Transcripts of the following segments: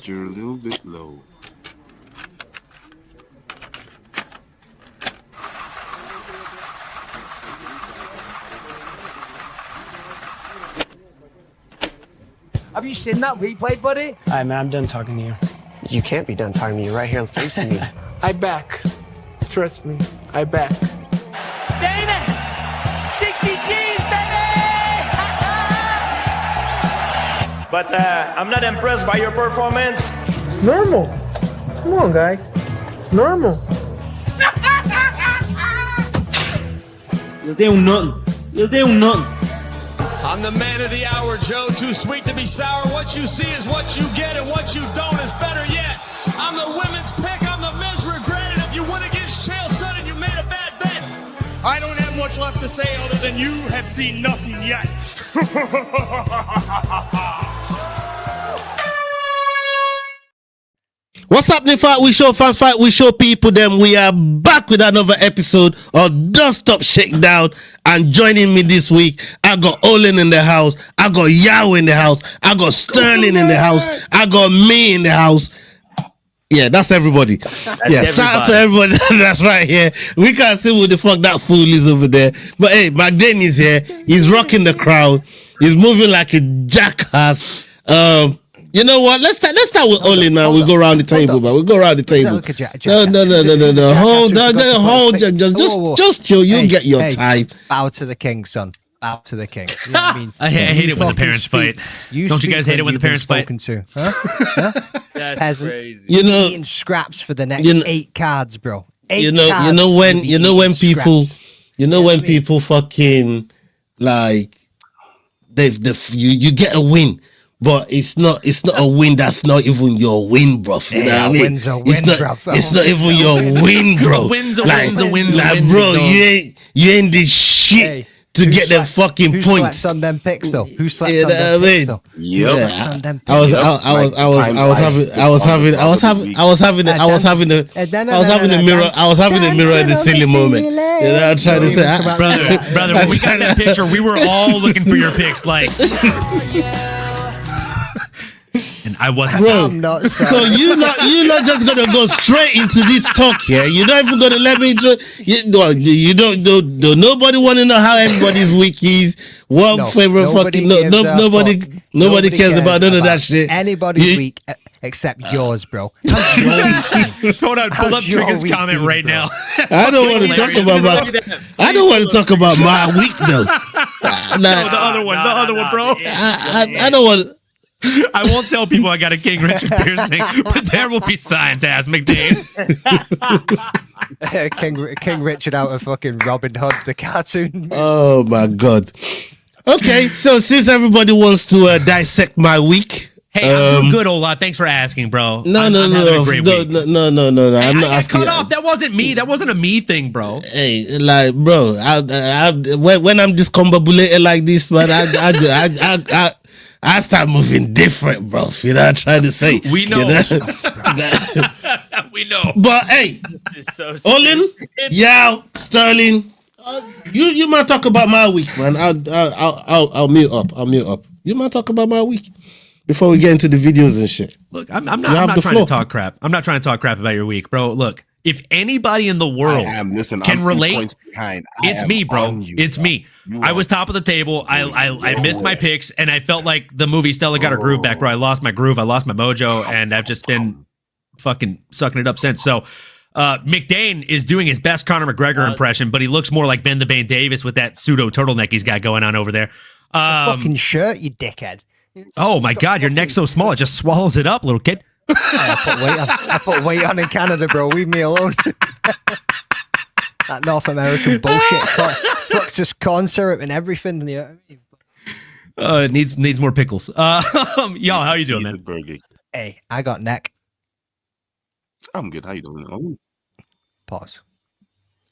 Just you're a little bit low. Have you seen that replay, buddy? Alright, man, I'm done talking to you. You can't be done talking to me. You're right here facing me. I back. Trust me, I back. Dana! 60 G's, baby! But I'm not impressed by your performance. It's normal. Come on, guys. It's normal. You'll do nothing. You'll do nothing. I'm the man of the hour, Joe. Too sweet to be sour. What you see is what you get, and what you don't is better yet. I'm the women's pick. I'm the men's regret. And if you win against Chael Sonnen, you made a bad bet. I don't have much left to say other than you have seen nothing yet. What's happening, Fight Week Show fans, Fight Week Show people? Them we are back with another episode of Don't Stop Shakedown, and joining me this week, I got Olin in the house, I got Yao in the house, I got Sterling in the house, I got me in the house. Yeah, that's everybody. Shout out to everybody that's right here. We can't see who the fuck that fool is over there, but hey, McDane is here. He's rocking the crowd. He's moving like a jackass. You know what? Let's start with Oli now. We'll go around the table, but we'll go around the table. No. Hold on. Just chill. You'll get your time. Bow to the king, son. Bow to the king. You know what I mean? I hate it when the parents fight. Don't you guys hate it when the parents fight? That's peasant. Crazy. You know, eating scraps for the next 8 cards, bro. You know when people fucking like you get a win. But it's not a win that's not even your win, bro. You know what I mean? Win's a win, it's not even your win, bro. Win's a win, bro. You ain't the shit to get them fucking points. Who slept on them picks though? Who slept on them picks though? I was having a mirror in the silly moment. You know, I'm trying to say, brother, when we got that picture, we were all looking for your picks, like. And I wasn't. Bro, so you're not just gonna go straight into this talk here. You're not even gonna let me. You don't. Nobody want to know how everybody's week is. Favorite fucking nobody cares about none of that shit. Anybody's week except yours, bro. Hold on, pull up Trigger's comment right now. I don't want to talk about my week though. No, the other one, bro. I don't want. I won't tell people I got a King Richard piercing, but there will be signs, ass McDane. King Richard out of fucking Robin Hood, the cartoon. Oh my god. Okay, so since everybody wants to dissect my week. Hey, I'm doing good, Ola. Thanks for asking, bro. No. I'm not asking. Cut off. That wasn't me. That wasn't a me thing, bro. Hey, like, bro, when I'm discombobulated like this, man, I start moving different, bro. You know what I'm trying to say? We know. You know? We know. But hey, Olin, Yao, Sterling, you might talk about my week, man. I'll mute up. You might talk about my week before we get into the videos and shit. Look, I'm not trying to talk crap. I'm not trying to talk crap about your week, bro. Look, if anybody in the world can relate, it's me, bro. It's me. I was top of the table. I missed my picks, and I felt like the movie Stella got her groove back, bro. I lost my groove. I lost my mojo, and I've just been fucking sucking it up since. So McDane is doing his best Conor McGregor impression, but he looks more like Ben the Bane Davis with that pseudo turtleneck he's got going on over there. Fucking shirt, you dickhead. Oh my god, your neck's so small it just swallows it up, little kid. I put weight on in Canada, bro. Leave me alone. That North American bullshit. Fuck, just corn syrup and everything. You know what I mean? It needs more pickles. Y'all, how you doing, man? Hey, I got neck. I'm good. How you doing? Pause.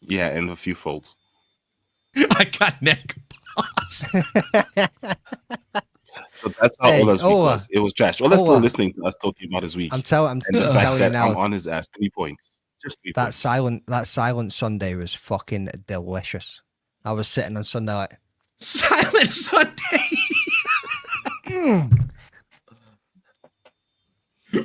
Yeah, and a few folds. I got neck. Pause. So that's how Ola's week was. It was trash. Ola's still listening to us talking about his week. I'm telling you now. I'm on his ass. 3 points. Just 3 points. That silent Sunday was fucking delicious. I was sitting on Sunday like Silent Sunday.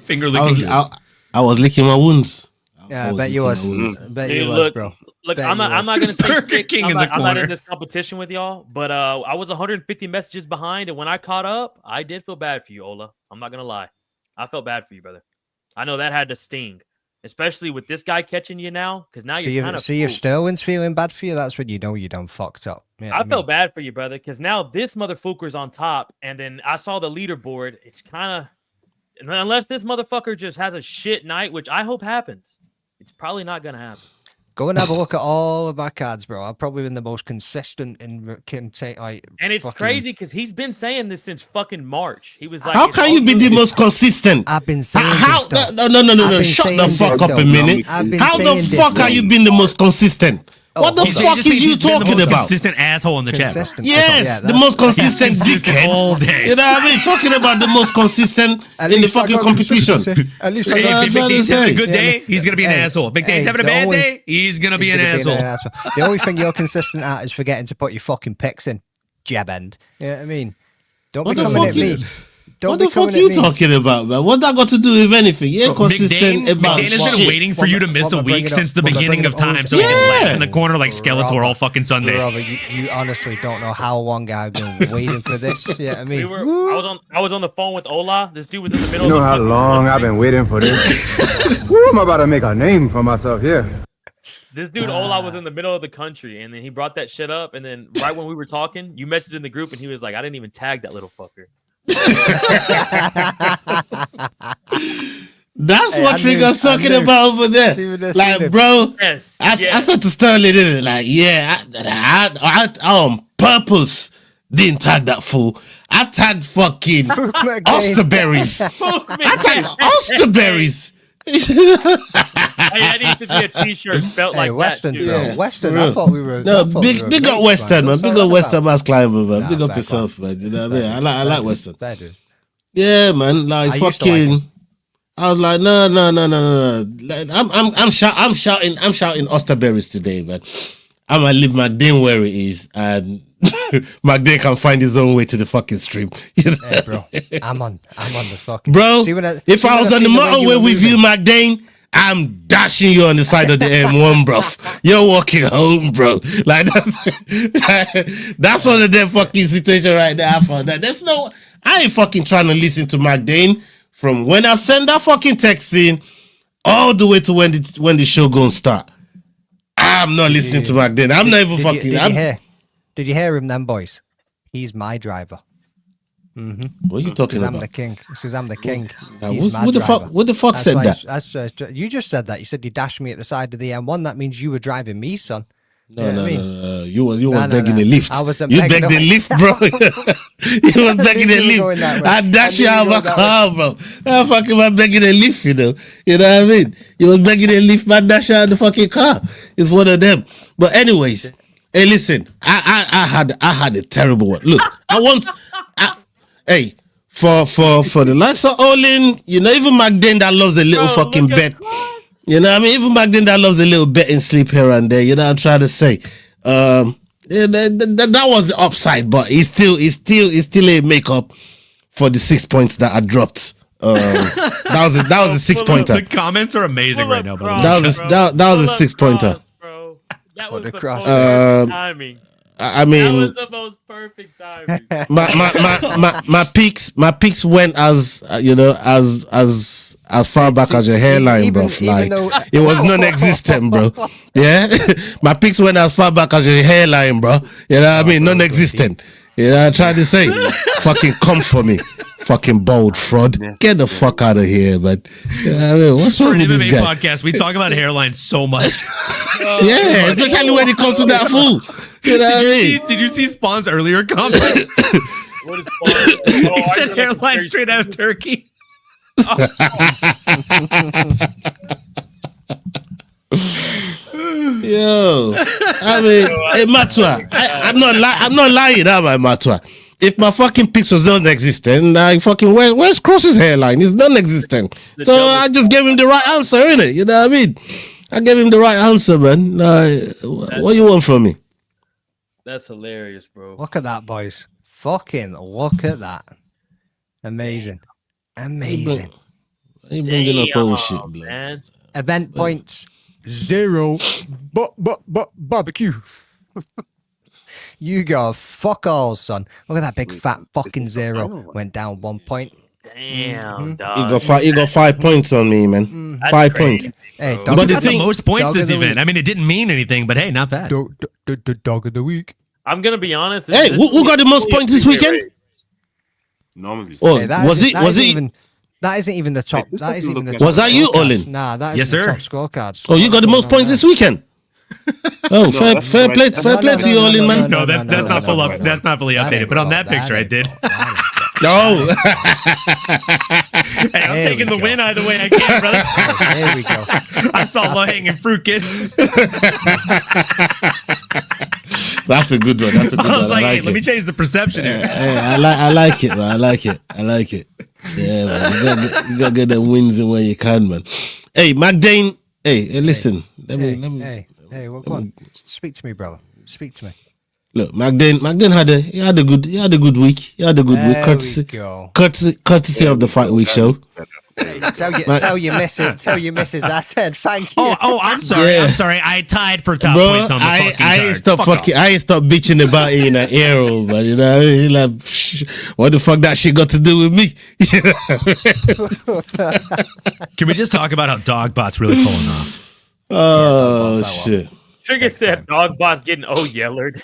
Finger licking. I was licking my wounds. Yeah, I bet you was. Bet you was, bro. Look, I'm not gonna say I'm not in this competition with y'all, but I was 150 messages behind, and when I caught up, I did feel bad for you, Ola. I'm not gonna lie, I felt bad for you, brother. I know that had to sting, especially with this guy catching you now, because now you're kind of. See if Sterling's feeling bad for you, that's when you know you done fucked up. I felt bad for you, brother, because now this motherfucker's on top, and then I saw the leaderboard. It's kind of, unless this motherfucker just has a shit night, which I hope happens, it's probably not gonna happen. Go and have a look at all of my cards, bro. I've probably been the most consistent in like. And it's crazy because he's been saying this since fucking March. He was like, "How can you be the most consistent?" I've been saying how? No. Shut the fuck up a minute. How the fuck are you being the most consistent? What the fuck is you talking about? Consistent asshole in the chat. Yes, the most consistent dickhead all day. You know what I mean? Talking about the most consistent in the fucking competition. At least if McDane's having a good day, he's gonna be an asshole. If McDane's having a bad day, he's gonna be an asshole. The only thing you're consistent at is forgetting to put your fucking picks in, jab end. You know what I mean? Don't be coming at me. What the fuck are you talking about, man? What's that got to do with anything? You ain't consistent about McDane has been waiting for you to miss a week since the beginning of time, so he can laugh in the corner like Skeletor all fucking Sunday. Brother, you honestly don't know how long I've been waiting for this. Yeah, I mean, I was on the phone with Ola. This dude was in the middle. You know how long I've been waiting for this? Woo, I'm about to make a name for myself here. This dude Ola was in the middle of the country, and then he brought that shit up, and then right when we were talking, you messaged in the group, and he was like, "I didn't even tag that little fucker." That's what Trigger's talking about over there. Like, bro, I said to Sterling, didn't it? Like, I on purpose didn't tag that fool. I tagged fucking Osterberries. I tagged Osterberries. That needs to be a t-shirt spelled like Western, that, bro. Yeah. Western, I thought we were. No, big up Western, man. Big up Western Mass Climber, man. Big up yourself, man. You know what I mean? I like Western. Yeah, man. Like fucking. I was like, no. I'm shouting Osterberries today, man. I'm gonna leave my din where it is, and McDane can find his own way to the fucking stream. You know? Hey, bro, I'm on the fucking. Bro, if I was on the motorway with you, McDane, I'm dashing you on the side of the M1, bro. You're walking home, bro. Like that's one of them fucking situation right there. I found that. I ain't fucking trying to listen to McDane from when I send that fucking text in all the way to when the show gonna start. I'm not listening to McDane. I'm not even fucking. Did you hear him then, boys? He's my driver. Mm-hmm. What are you talking about? I'm the king. Because I'm the king. What the fuck said that? You just said that. You said you dashed me at the side of the M1. That means you were driving me, son. No. You was begging a lift. I wasn't. You begged the lift, bro. You was begging a lift. I dashed you out of my car, bro. I fucking was begging a lift, you know. You know what I mean? You was begging a lift, man. Dash out of the fucking car. It's one of them. But anyways, hey, listen. I had a terrible one. Look, hey, for the likes of Olin, you know, even McDane that loves a little fucking bet. You know what I mean? Even McDane that loves a little bet and sleep here and there. You know what I'm trying to say? That was the upside, but it's still a makeup for the 6 points that I dropped. That was a 6 pointer. The comments are amazing right now, bro. That was a 6 pointer. That was the perfect timing. I mean, that was the most perfect timing. My peaks went as far back as your hairline, bro. Like it was non-existent, bro. Yeah, my peaks went as far back as your hairline, bro. You know what I mean? Non-existent. You know, I tried to say, fucking come for me. Fucking bold fraud. Get the fuck out of here, but what's wrong with this guy? Podcast, we talk about hairline so much. Yeah, especially when it comes to that fool. You know what I mean? Did you see Spawn's earlier comment? What is Spawn? He said hairline straight out of Turkey. Yo, I mean, hey Matwa, I'm not lying, am I, Matwa? If my fucking pics was non-existent, like fucking where's Cross's hairline? It's non-existent. So I just gave him the right answer, innit? You know what I mean? I gave him the right answer, man. What do you want from me? That's hilarious, bro. Look at that, boys. Fucking look at that. Amazing. He bringing up old shit, blood. Man. Event points 0. Barbecue. You go fuck all, son. Look at that big fat fucking 0. Went down 1 point. Damn, dog. He got 5 points on me, man. 5 points. Hey, but the most points this event. I mean, it didn't mean anything, but hey, not bad. The dog of the week. I'm gonna be honest. Hey, who got the most points this weekend? Normally. Oh, Hey, that isn't even the top. That isn't even the top. Was that you, Olin? Nah, that Yes, isn't sir. the top scorecards. Oh, you got the most points this weekend. Oh, fair play to you, Olin, man. No, that's not full up. That's not fully updated. But on that picture, I did. No. Hey, I'm taking the win either way I can, brother. There we go. I saw low-hanging fruit, kid. That's a good one. That's a good one. I was like, hey, it. let me change the perception here. I like it, man. I like it. Yeah, man. You gotta get them wins in where you can, man. Hey, Magdane. Hey, listen. Let me. Hey, well, go on. Speak to me, brother. Speak to me. Look, Magdane had a good week. He had a good week. Courtesy of the Fight Week show. Hey, tell your missus. I said thank you. Oh, I'm sorry. Yeah. I'm sorry. I tied for top points on the fucking card. I ain't stop bitching about it in an air roll, man. You know what I mean? Like, what the fuck that shit got to do with me? Can we just talk about how Dogbot's really falling off? Oh, shit. Trigger said dog boss getting yellered.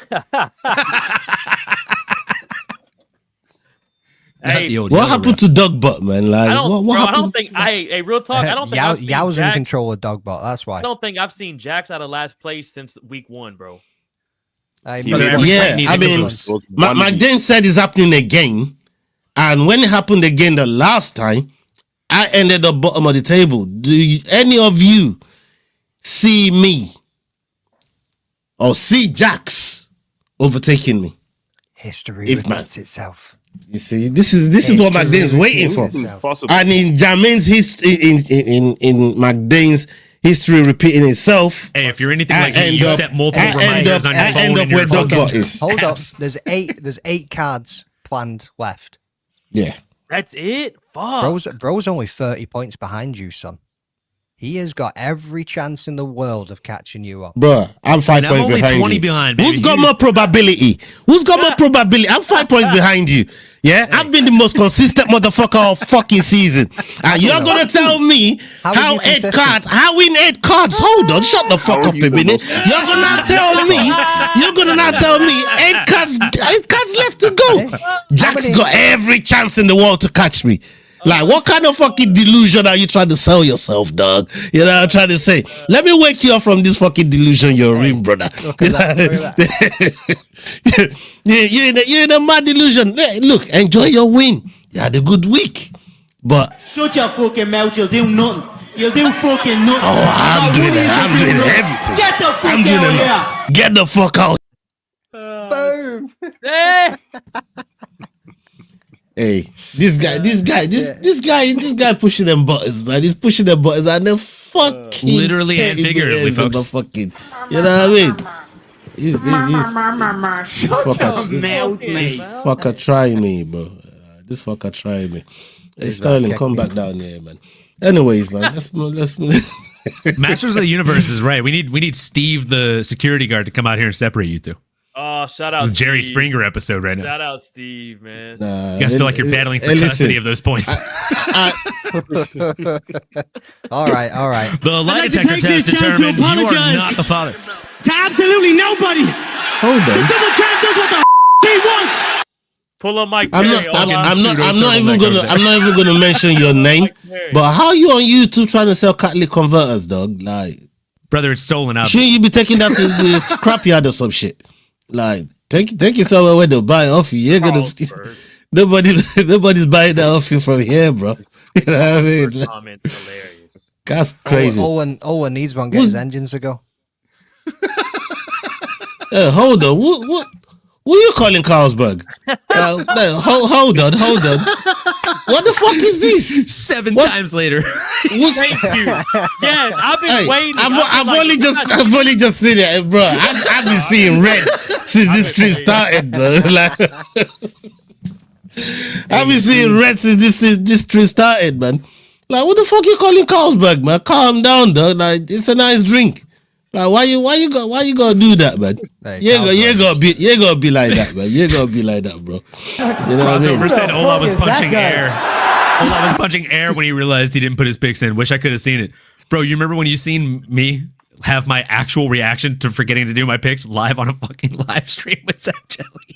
Hey, what happened to Dogbot, man? Like, what happened? I don't think real talk. I don't think I've seen Yow's in Jax. control of Dogbot. That's why. I don't think I've seen Jax out of last place since week 1, bro. I mean, Magdane said it's happening again, and when it happened again the last time, I ended up bottom of the table. Do any of you see me or see Jax overtaking me? History If repeats itself. You see, this is what Magdane's waiting for. And in Jermaine's history, in Magdane's history repeating itself. Hey, if you're anything like me, you set multiple reminders on your phone. End up where Dogbot is. Hold up, there's 8 cards planned left. Yeah, that's it. Fuck, bro's only 30 points behind you, son. He has got every chance in the world of catching you up. Bro, I'm 5 points only behind 20 you. behind, Who's got more probability? I'm 5 points behind you. Yeah, I've been the most consistent motherfucker all fucking season. And you're gonna tell me how 8 cards? How in 8 cards? Hold on, shut the fuck up a minute. You're gonna tell me 8 cards left to go. Jack's got every chance in the world to catch me. Like, what kind of fucking delusion are you trying to sell yourself, dog? You know what I'm trying to say? Let me wake you up from this fucking delusion you're in, brother. You're in a mad delusion. Hey, look, enjoy your win. You had a good week. But shut your fucking mouth, you'll do nothing. You'll do fucking nothing. Oh, I'm doing everything. Get the fuck out of here. Get the fuck out. Boom. Hey, this guy pushing them buttons, man. He's pushing them buttons and they're fucking literally and figuratively, folks. Fucking, you know what I mean? He's fucker try me, bro. This fucker try me. Hey, Sterling, come back down here, man. Anyways, man, let's Masters of the Universe is right. We need Steve, the security guard, to come out here and separate you two. Oh, shout out! This is Jerry Steve. Springer episode right now. Shout out, Steve, man. You guys feel like you're battling for custody of those points. All right. The lie detector test determined you are not the father. To absolutely nobody. Hold on. The double champ does what the he wants. Pull up Mike. I'm not even gonna mention your name. But how you on YouTube trying to sell catalytic converters, dog? Like, brother, it's stolen out. Shouldn't you be taking that to the scrapyard or some shit? Like, take it somewhere where they'll buy it off you. You're gonna nobody's buying that off you from here, bro. You know what I mean? Like, comments hilarious. That's crazy. Owen needs one. Get his engines to go. Hold on. What are you calling Carlsberg? Hold on. What the fuck is this? 7 times later. Thank you. Yes, I've been waiting. I've only just seen it, bro. I've been seeing red since this stream started, bro. Like, I've been seeing red since this stream started, man. Like, what the fuck you calling Carlsberg, man? Calm down, dog. Like, it's a nice drink. Like, why you gonna do that, man? Hey, you ain't gonna be like that, man. You ain't gonna be like that, bro. You know what I mean? Crossover said Ola was punching air. Ola was punching air when he realized he didn't put his picks in. Wish I could have seen it. Bro, you remember when you seen me have my actual reaction to forgetting to do my picks live on a fucking live stream with Zach Jelly?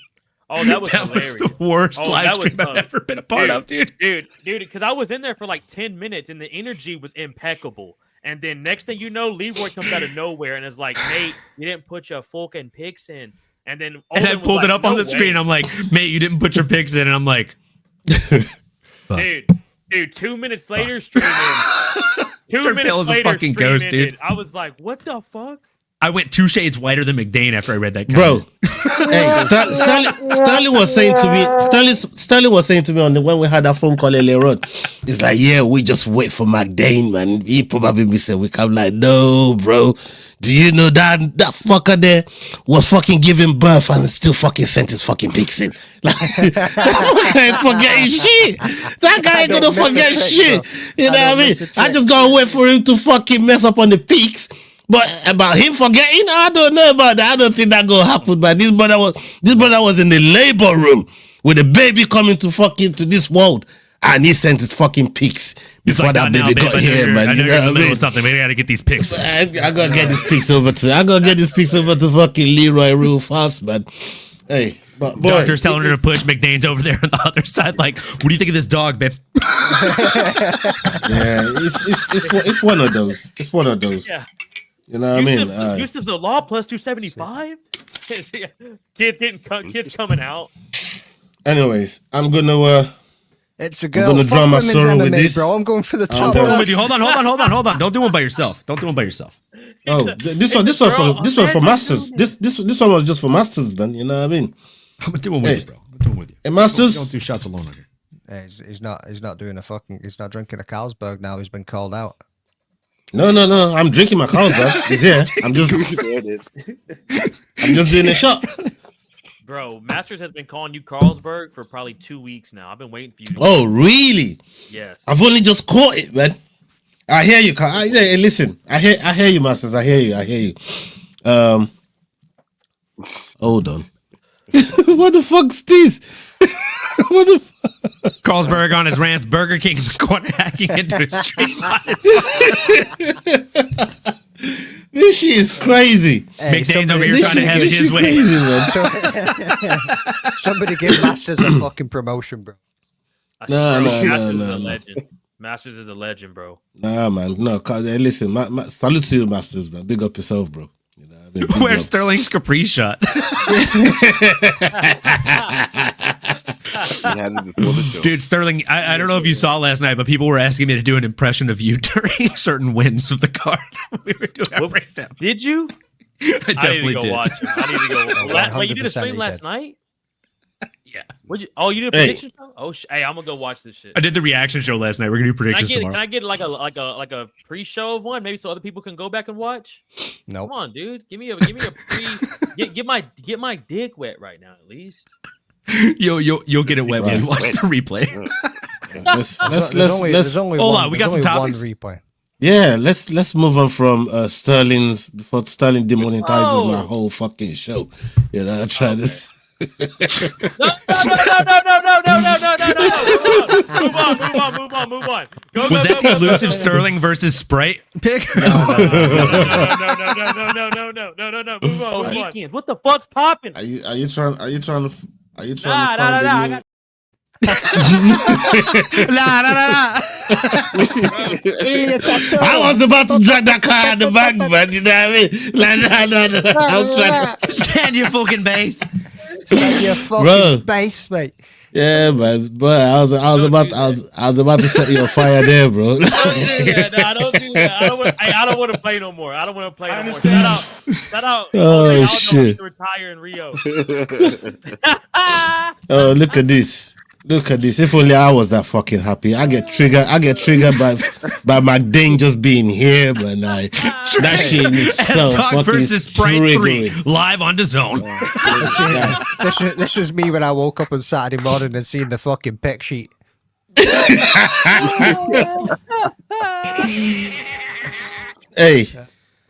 Oh, that was the worst live stream I've ever been a part of, dude. Dude, because I was in there for like 10 minutes and the energy was impeccable. And then next thing you know, Leroy comes out of nowhere and is like, "Mate, you didn't put your fucking picks in." And then I pulled it up on the screen. I'm like, "Mate, you didn't put your picks in." And I'm like, dude, 2 minutes later, streaming. 2 minutes later, fucking ghost, dude. I was like, "What the fuck?" I went 2 shades whiter than McDane after I read that Bro, comment. hey, Sterling was saying to me when we had that phone call earlier on. It's like, yeah, we just wait for McDane, man. He probably be saying, I'm like, no, bro. Do you know that fucker there was fucking giving birth and still fucking sent his fucking picks in? Like, ain't forgetting shit. That guy ain't gonna forget shit. You know what I mean? I just gotta wait for him to fucking mess up on the picks. But about him forgetting, I don't know about that. I don't think that gonna happen. But this brother was in the labor room with a baby coming to this world, and he sent his fucking pics before that baby got here, man. I know you're in the middle of something. Maybe I gotta get these pics. I gotta get these pics over to fucking Leroy real fast, man. Hey, but boy, Doctor's telling her to push. McDane's over there on the other side. Like, what do you think of this dog, babe? Yeah, it's one of those. It's one of those. Yeah. You know what I mean? Yusuf's a law plus 275. Kids coming out. Anyways, I'm gonna. It's a girl. I'm gonna draw my sorrow with this, bro. I'm going for the top. Hold on. Don't do one by yourself. Oh, this one for Masters. This one was just for Masters, man. You know what I mean? I'm doing with you, bro. I'm doing with you. Hey, Masters, don't do shots alone on here. Hey, he's not doing he's not drinking a Carlsberg now. He's been called out. No. I'm drinking my Carlsberg. It's here. I'm just doing a shot. Bro, Masters has been calling you Carlsberg for probably 2 weeks now. I've been waiting for you. Oh, really? Yes. I've only just caught it, man. I hear you. Hey, listen. I hear you, Masters. I hear you. Hold on. What the fuck's this? What the fuck? Carlsberg on his rants, Burger King in the corner hacking into his stream. This shit is crazy. Hey, McDane's over here trying to have it his way. Crazy, somebody give Masters a fucking promotion, bro. No. Masters is a legend, bro. Nah, man. No, hey, listen. Salute to you, Masters, man. Big up yourself, bro. You know, I mean, where's Sterling's Capri shot? Dude, Sterling, I don't know if you saw last night, but people were asking me to do an impression of you during certain wins of the card. We were doing a breakdown. Did you? I definitely did. I need to go. Wait, you did a stream last night? Yeah. You did a prediction show? Oh, hey, I'm gonna go watch this shit. I did the reaction show last night. We're gonna do predictions tomorrow. Can I get like a pre-show of one, maybe so other people can go back and watch? No. Come on, dude. Give me a pre. get my dick wet right now, at least. You'll get it wet when you watch the replay. There's only hold one, on, we got some topics. One replay. Yeah, let's move on from Sterling's before Sterling demonetizes my whole fucking show. You know, I try this. No. Move on. Was that the elusive Sterling versus Sprite pick? No. Move on. What the fuck's popping? Are you trying to Nah. I was about to drag that car out the back, man. You know what I mean? Like, no. I was trying to stand your fucking base. Stand your fucking base, mate. Yeah, man. But I was about to set you on fire there, bro. Don't do that. No, I don't do that. I don't want to play no more. Shout out. Oh shit! Retire in Rio. Oh, look at this. If only I was that fucking happy. I get triggered by McDane just being here, but that shit is so Talk fucking versus Sprite triggering. 3 live on DAZN. This was me when I woke up on Saturday morning and seen the fucking pick sheet. Hey,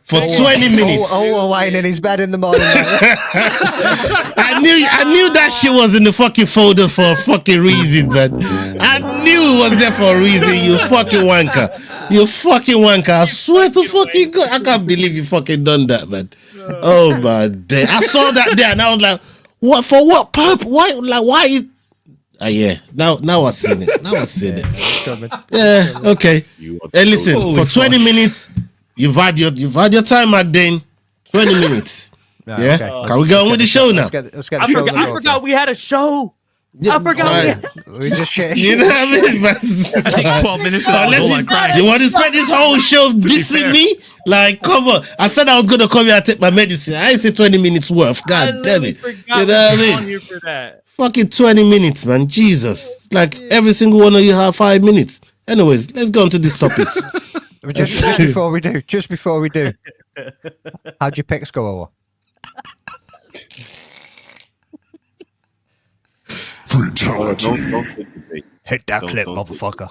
for 20 minutes. Lying in his bed in the morning. I knew that shit was in the fucking folders for a fucking reason, man. I knew it was there for a reason, you fucking wanker. You fucking wanker. I swear to fucking God. I can't believe you fucking done that, man. Oh my day. I saw that there and I was like, what for what purpose? Why is yeah, now I've seen it. Yeah, okay. Hey, listen, for 20 minutes, you've had your time, Magdane. 20 minutes. Yeah. Okay. Can we go on with the show now? Let's get I forgot we had a show. Yeah, I forgot we just shit. You know what I mean? Like 12 minutes ago, you want to spend this whole show dissing me? Like, cover. I said I was going to come here and take my medicine. I ain't say 20 minutes worth. God damn it. You know what I mean? Here for that. Fucking 20 minutes, man. Jesus. Like, every single one of you have 5 minutes. Anyways, let's go on to these topics. just before we do. How'd your picks go over? Hit that clip, motherfucker.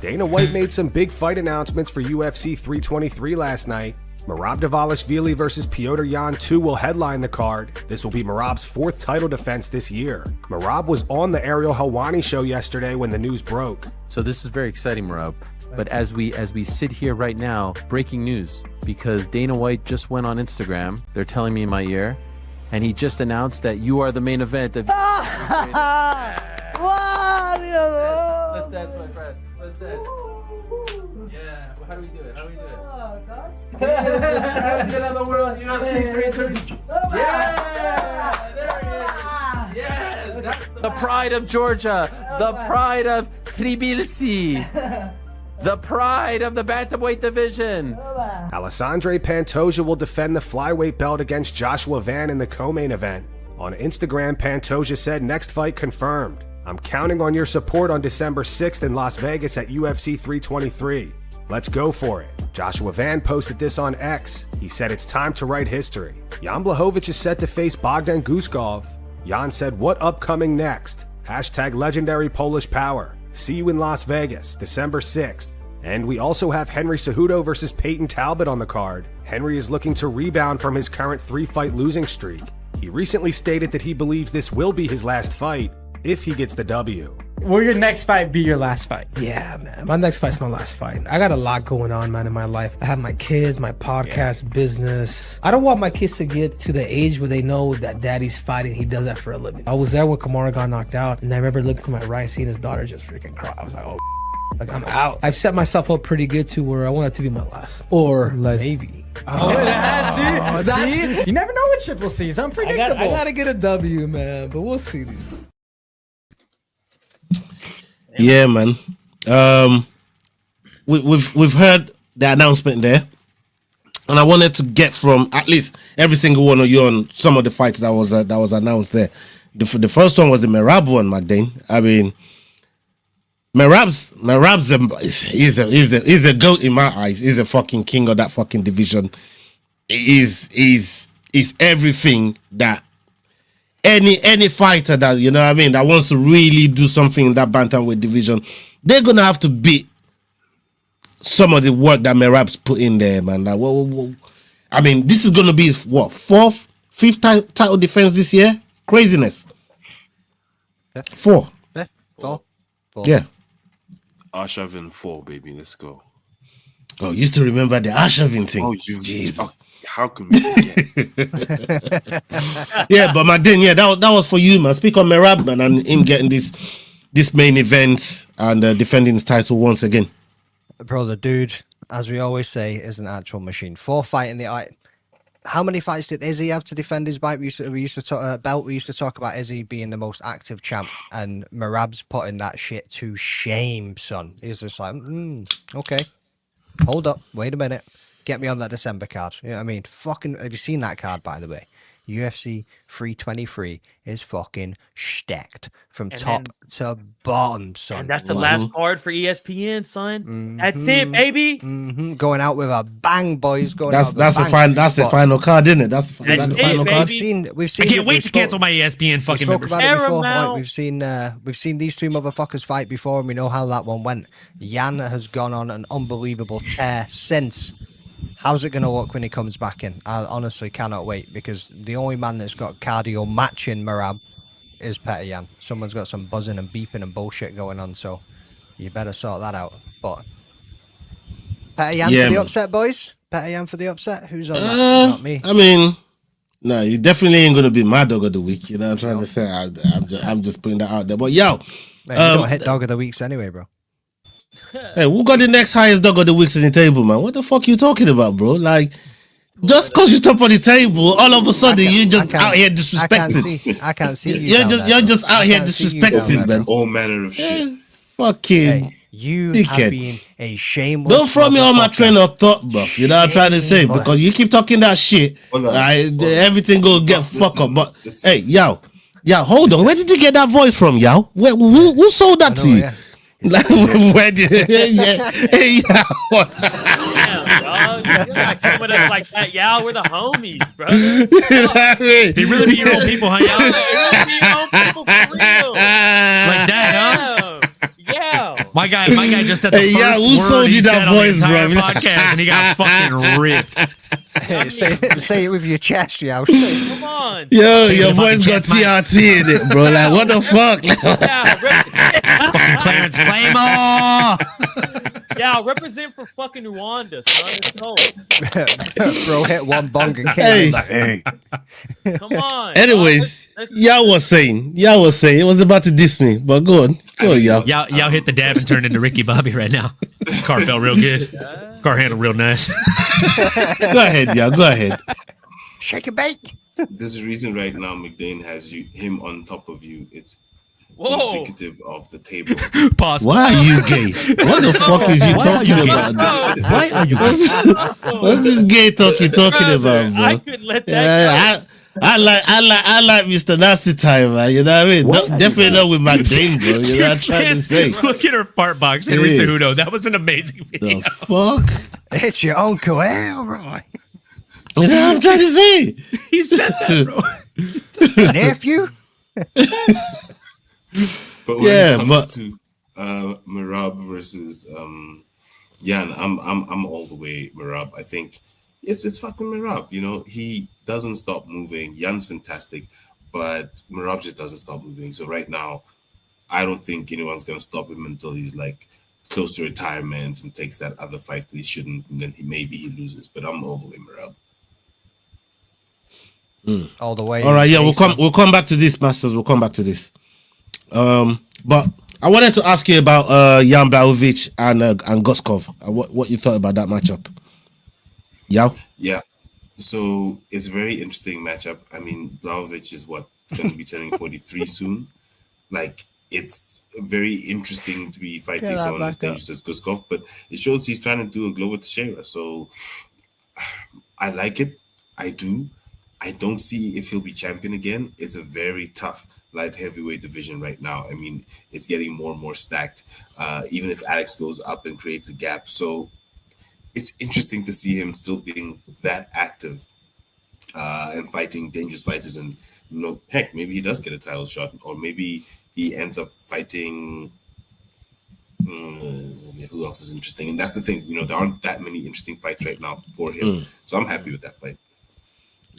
Dana White made some big fight announcements for UFC 323 last night. Merab Dvalishvili versus Petr Yan 2 will headline the card. This will be Merab's 4th title defense this year. Merab was on the Ariel Helwani show yesterday when the news broke. So this is very exciting, Merab. But as we sit here right now, breaking news, because Dana White just went on Instagram. They're telling me in my ear, and he just announced that you are the main event of. Let's dance, my friend. Let's dance. Yeah. How do we do it? The champion of the world, UFC 323. Yeah! There he is. Yes! That's the pride of Georgia, the pride of Tbilisi, the pride of the bantamweight division. Alessandre Pantoja will defend the flyweight belt against Joshua Van in the co-main event. On Instagram, Pantoja said, "Next fight confirmed. I'm counting on your support on December 6th in Las Vegas at UFC 323. Let's go for it." Joshua Van posted this on X. He said it's time to write history. Jan Blachowicz is set to face Bogdan Guskov. Jan said, "What upcoming next? Hashtag legendary Polish power. See you in Las Vegas, December 6th. And we also have Henry Cejudo versus Peyton Talbot on the card. Henry is looking to rebound from his current 3-fight losing streak. He recently stated that he believes this will be his last fight if he gets the W. Will your next fight be your last fight? Yeah, man. My next fight's my last fight. I got a lot going on, man, in my life. I have my kids, my podcast, business. I don't want my kids to get to the age where they know that daddy's fighting. He does that for a living. I was there when Kamara got knocked out, and I remember looking to my right, seeing his daughter just freaking cry. I was like, oh, like, I'm out. I've set myself up pretty good to where I want it to be my last. Or maybe. See? You never know what Triple C is. Unpredictable. I gotta get a W, man, but we'll see. Yeah, man. We've heard the announcement there, and I wanted to get from at least every single one of you on some of the fights that was announced there. The first one was the Merab one, Magdane. I mean, Merab's he's a goat in my eyes. He's a fucking king of that fucking division. He's everything that any fighter that, you know what I mean, that wants to really do something in that bantamweight division, they're gonna have to beat some of the work that Merab's put in there, man. Like, I mean, this is gonna be what, 4th, 5th title defense this year? Craziness. Yeah. 4. Yeah. 4. Yeah. Arshavin 4, baby. Let's go. Oh, you used to remember the Arshavin thing. Oh, Jesus. How can we forget? Yeah, but Magdane, yeah, that was for you, man. Speak on Merab, man, and him getting this main event and defending his title once again. Bro, the dude, as we always say, is an actual machine. 4 fighting the... How many fights did Izzy have to defend his belt? We used to talk about Izzy being the most active champ, and Merab's putting that shit to shame, son. He's just like, okay, hold up, wait a minute, get me on that December card. You know what I mean? Fucking, have you seen that card, by the way? UFC 323 is fucking stacked from And top to bottom, son. And that's the last card for ESPN, son. That's it, baby. Going out with a bang, boys. That's the final card, isn't it? That's the final card. We've seen. I can't wait to cancel my ESPN fucking membership. Like, we've seen these two motherfuckers fight before, and we know how that one went. Jan has gone on an unbelievable tear since. How's it going to look when he comes back in? I honestly cannot wait, because the only man that's got cardio matching Merab is Petr Yan. Someone's got some buzzing and beeping and bullshit going on, so you better sort that out. But Petr Yan for the upset, boys? Petr Yan for the upset? Who's on that? Not me. I mean, no, you definitely ain't going to be my dog of the week. You know what I'm trying to say? I'm just putting that out there. But yo, man, you don't hit dog of the weeks anyway, bro. Hey, who got the next highest dog of the weeks in the table, man? What the fuck you talking about, bro? Like, just because you're top on the table, all of a sudden you just out here disrespecting. I can't see you. You're just out here disrespecting, man. All manner of shit. Fucking you dickhead. have been a shameless. Don't throw me on my train of thought, bro. You know what I'm trying to say? Because you keep talking that shit, everything go get fucked up. But hey, yo, hold on. Where did you get that voice from, yo? Who sold that to you? Like, where did hey, Damn, dog. You're not coming with us like that, y'all. We're the homies, bro. You know what I mean? They really be your own people, huh, y'all? They really be your own people for real. Like that, huh? Yeah. My guy just said the Hey, first who word sold he you that said on the voice, entire bro? podcast, and he got fucking ripped. Say it with your chest, yo. Come on. Yo, your voice got TRT in it, bro. Like, what the fuck? Fucking Clarence Claymore. Yeah, represent for fucking Rwanda, son. Let's go. Bro hit one bong and Hey. hey. Come on. Anyways, y'all was saying it was about to diss me, but go on, y'all. Y'all hit the dab and turned into Ricky Bobby right now. Car felt real good. Car handled real nice. Go ahead, y'all. Go ahead. Shake a bake. There's a reason right now McDane has him on top of you. It's indicative of the table. Pause. Why are you gay? What the fuck is you talking about? Why are you gay? What's this gay talk you talking about, bro? I couldn't let that go. I like Mr. Nasty Time, man. You know what I mean? Definitely not with McDane, bro. You know what I'm trying to say? Look at her fart box, Henry Cejudo. That was an amazing video. The fuck? It's your uncle Elroy. You know what I'm trying to say? He said that, bro. Nephew. But when it comes to Merab versus Jan, I'm all the way Merab. I think it's fucking Merab. You know, he doesn't stop moving. Jan's fantastic, but Merab just doesn't stop moving. So right now, I don't think anyone's gonna stop him until he's like close to retirement and takes that other fight that he shouldn't, and then maybe he loses. But I'm all the way Merab. All the way. All right, yeah, we'll come back to this, Masters. We'll come back to this. But I wanted to ask you about Jan Blachowicz and Guskov. What you thought about that matchup? Yeah. So it's a very interesting matchup. I mean, Blachowicz is going to be turning 43 soon. Like, it's very interesting to be fighting someone as dangerous as Guskov, but it shows he's trying to do a Glover Teixeira. So I like it. I do. I don't see if he'll be champion again. It's a very tough light heavyweight division right now. I mean, it's getting more and more stacked, even if Alex goes up and creates a gap. So it's interesting to see him still being that active and fighting dangerous fighters. And, heck, maybe he does get a title shot, or maybe he ends up fighting... who else is interesting? And that's the thing, there aren't that many interesting fights right now for him. So I'm happy with that fight.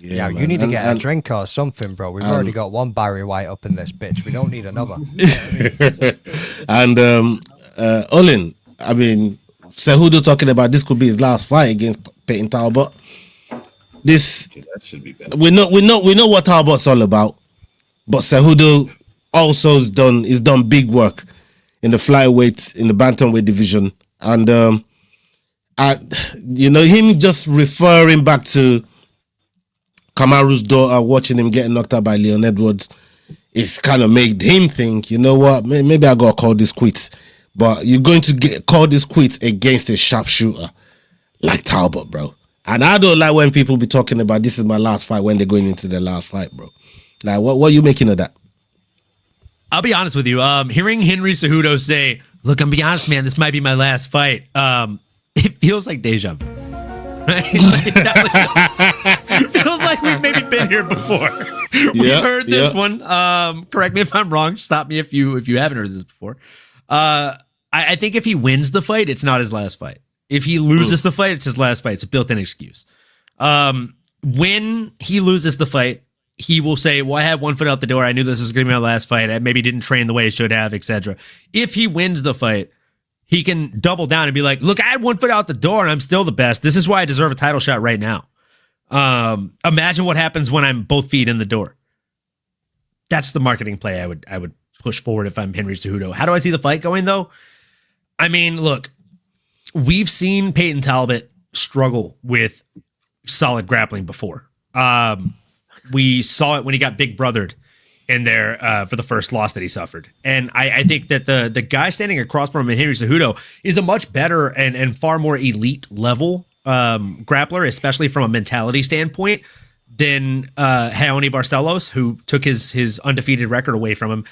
Yeah, you need to get a drink or something, bro. We've already got one Barry White up in this bitch. We don't need another. And Olin, I mean, Cejudo talking about this could be his last fight against Peyton Talbot. That should be better. We know what Talbot's all about, but Cejudo also is done big work in the flyweight, in the bantamweight division, and him just referring back to Kamaru's daughter, watching him getting knocked out by Leon Edwards, it's kind of made him think, you know what, maybe I gotta call this quits. But you're going to call this quits against a sharpshooter like Talbot, bro. And I don't like when people be talking about this is my last fight when they're going into their last fight, bro. Like, what are you making of that? I'll be honest with you. Hearing Henry Cejudo say, "Look, I'm be honest, man. This might be my last fight." It feels like deja vu. Right? It feels like we've maybe been here before. We've heard this one. Correct me if I'm wrong. Stop me if you haven't heard this before. I think if he wins the fight, it's not his last fight. If he loses the fight, it's his last fight. It's a built-in excuse. When he loses the fight, he will say, well, I had one foot out the door. I knew this was going to be my last fight. I maybe didn't train the way I should have, etc. If he wins the fight, he can double down and be like, look, I had one foot out the door and I'm still the best. This is why I deserve a title shot right now. Imagine what happens when I'm both feet in the door. That's the marketing play I would push forward if I'm Henry Cejudo. How do I see the fight going, though? I mean, look, we've seen Peyton Talbot struggle with solid grappling before. We saw it when he got big brothered in there for the first loss that he suffered. And I think that the guy standing across from him, Henry Cejudo, is a much better and far more elite level grappler, especially from a mentality standpoint, than Raoni Barcelos, who took his undefeated record away from him.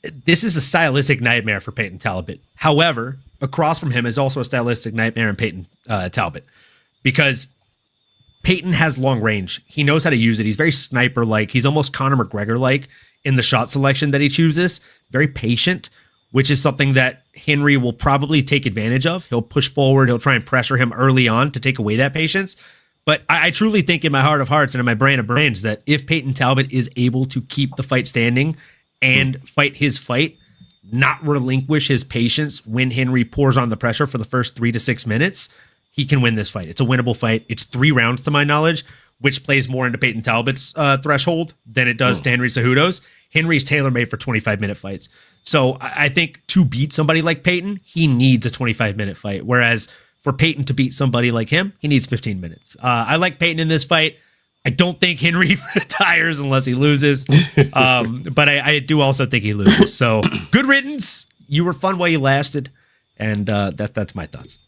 This is a stylistic nightmare for Peyton Talbot. However, across from him is also a stylistic nightmare in Peyton Talbot, because Peyton has long range. He knows how to use it. He's very sniper-like. He's almost Conor McGregor-like in the shot selection that he chooses. Very patient, which is something that Henry will probably take advantage of. He'll push forward. He'll try and pressure him early on to take away that patience. But I truly think in my heart of hearts and in my brain of brains that if Peyton Talbot is able to keep the fight standing and fight his fight, not relinquish his patience when Henry pours on the pressure for the first 3 to 6 minutes, he can win this fight. It's a winnable fight. It's 3 rounds to my knowledge, which plays more into Peyton Talbot's threshold than it does to Henry Cejudo's. Henry's tailor-made for 25-minute fights. So I think to beat somebody like Peyton, he needs a 25-minute fight. Whereas for Peyton to beat somebody like him, he needs 15 minutes. I like Peyton in this fight. I don't think Henry retires unless he loses. But I do also think he loses. So good riddance. You were fun while you lasted. And that's my thoughts.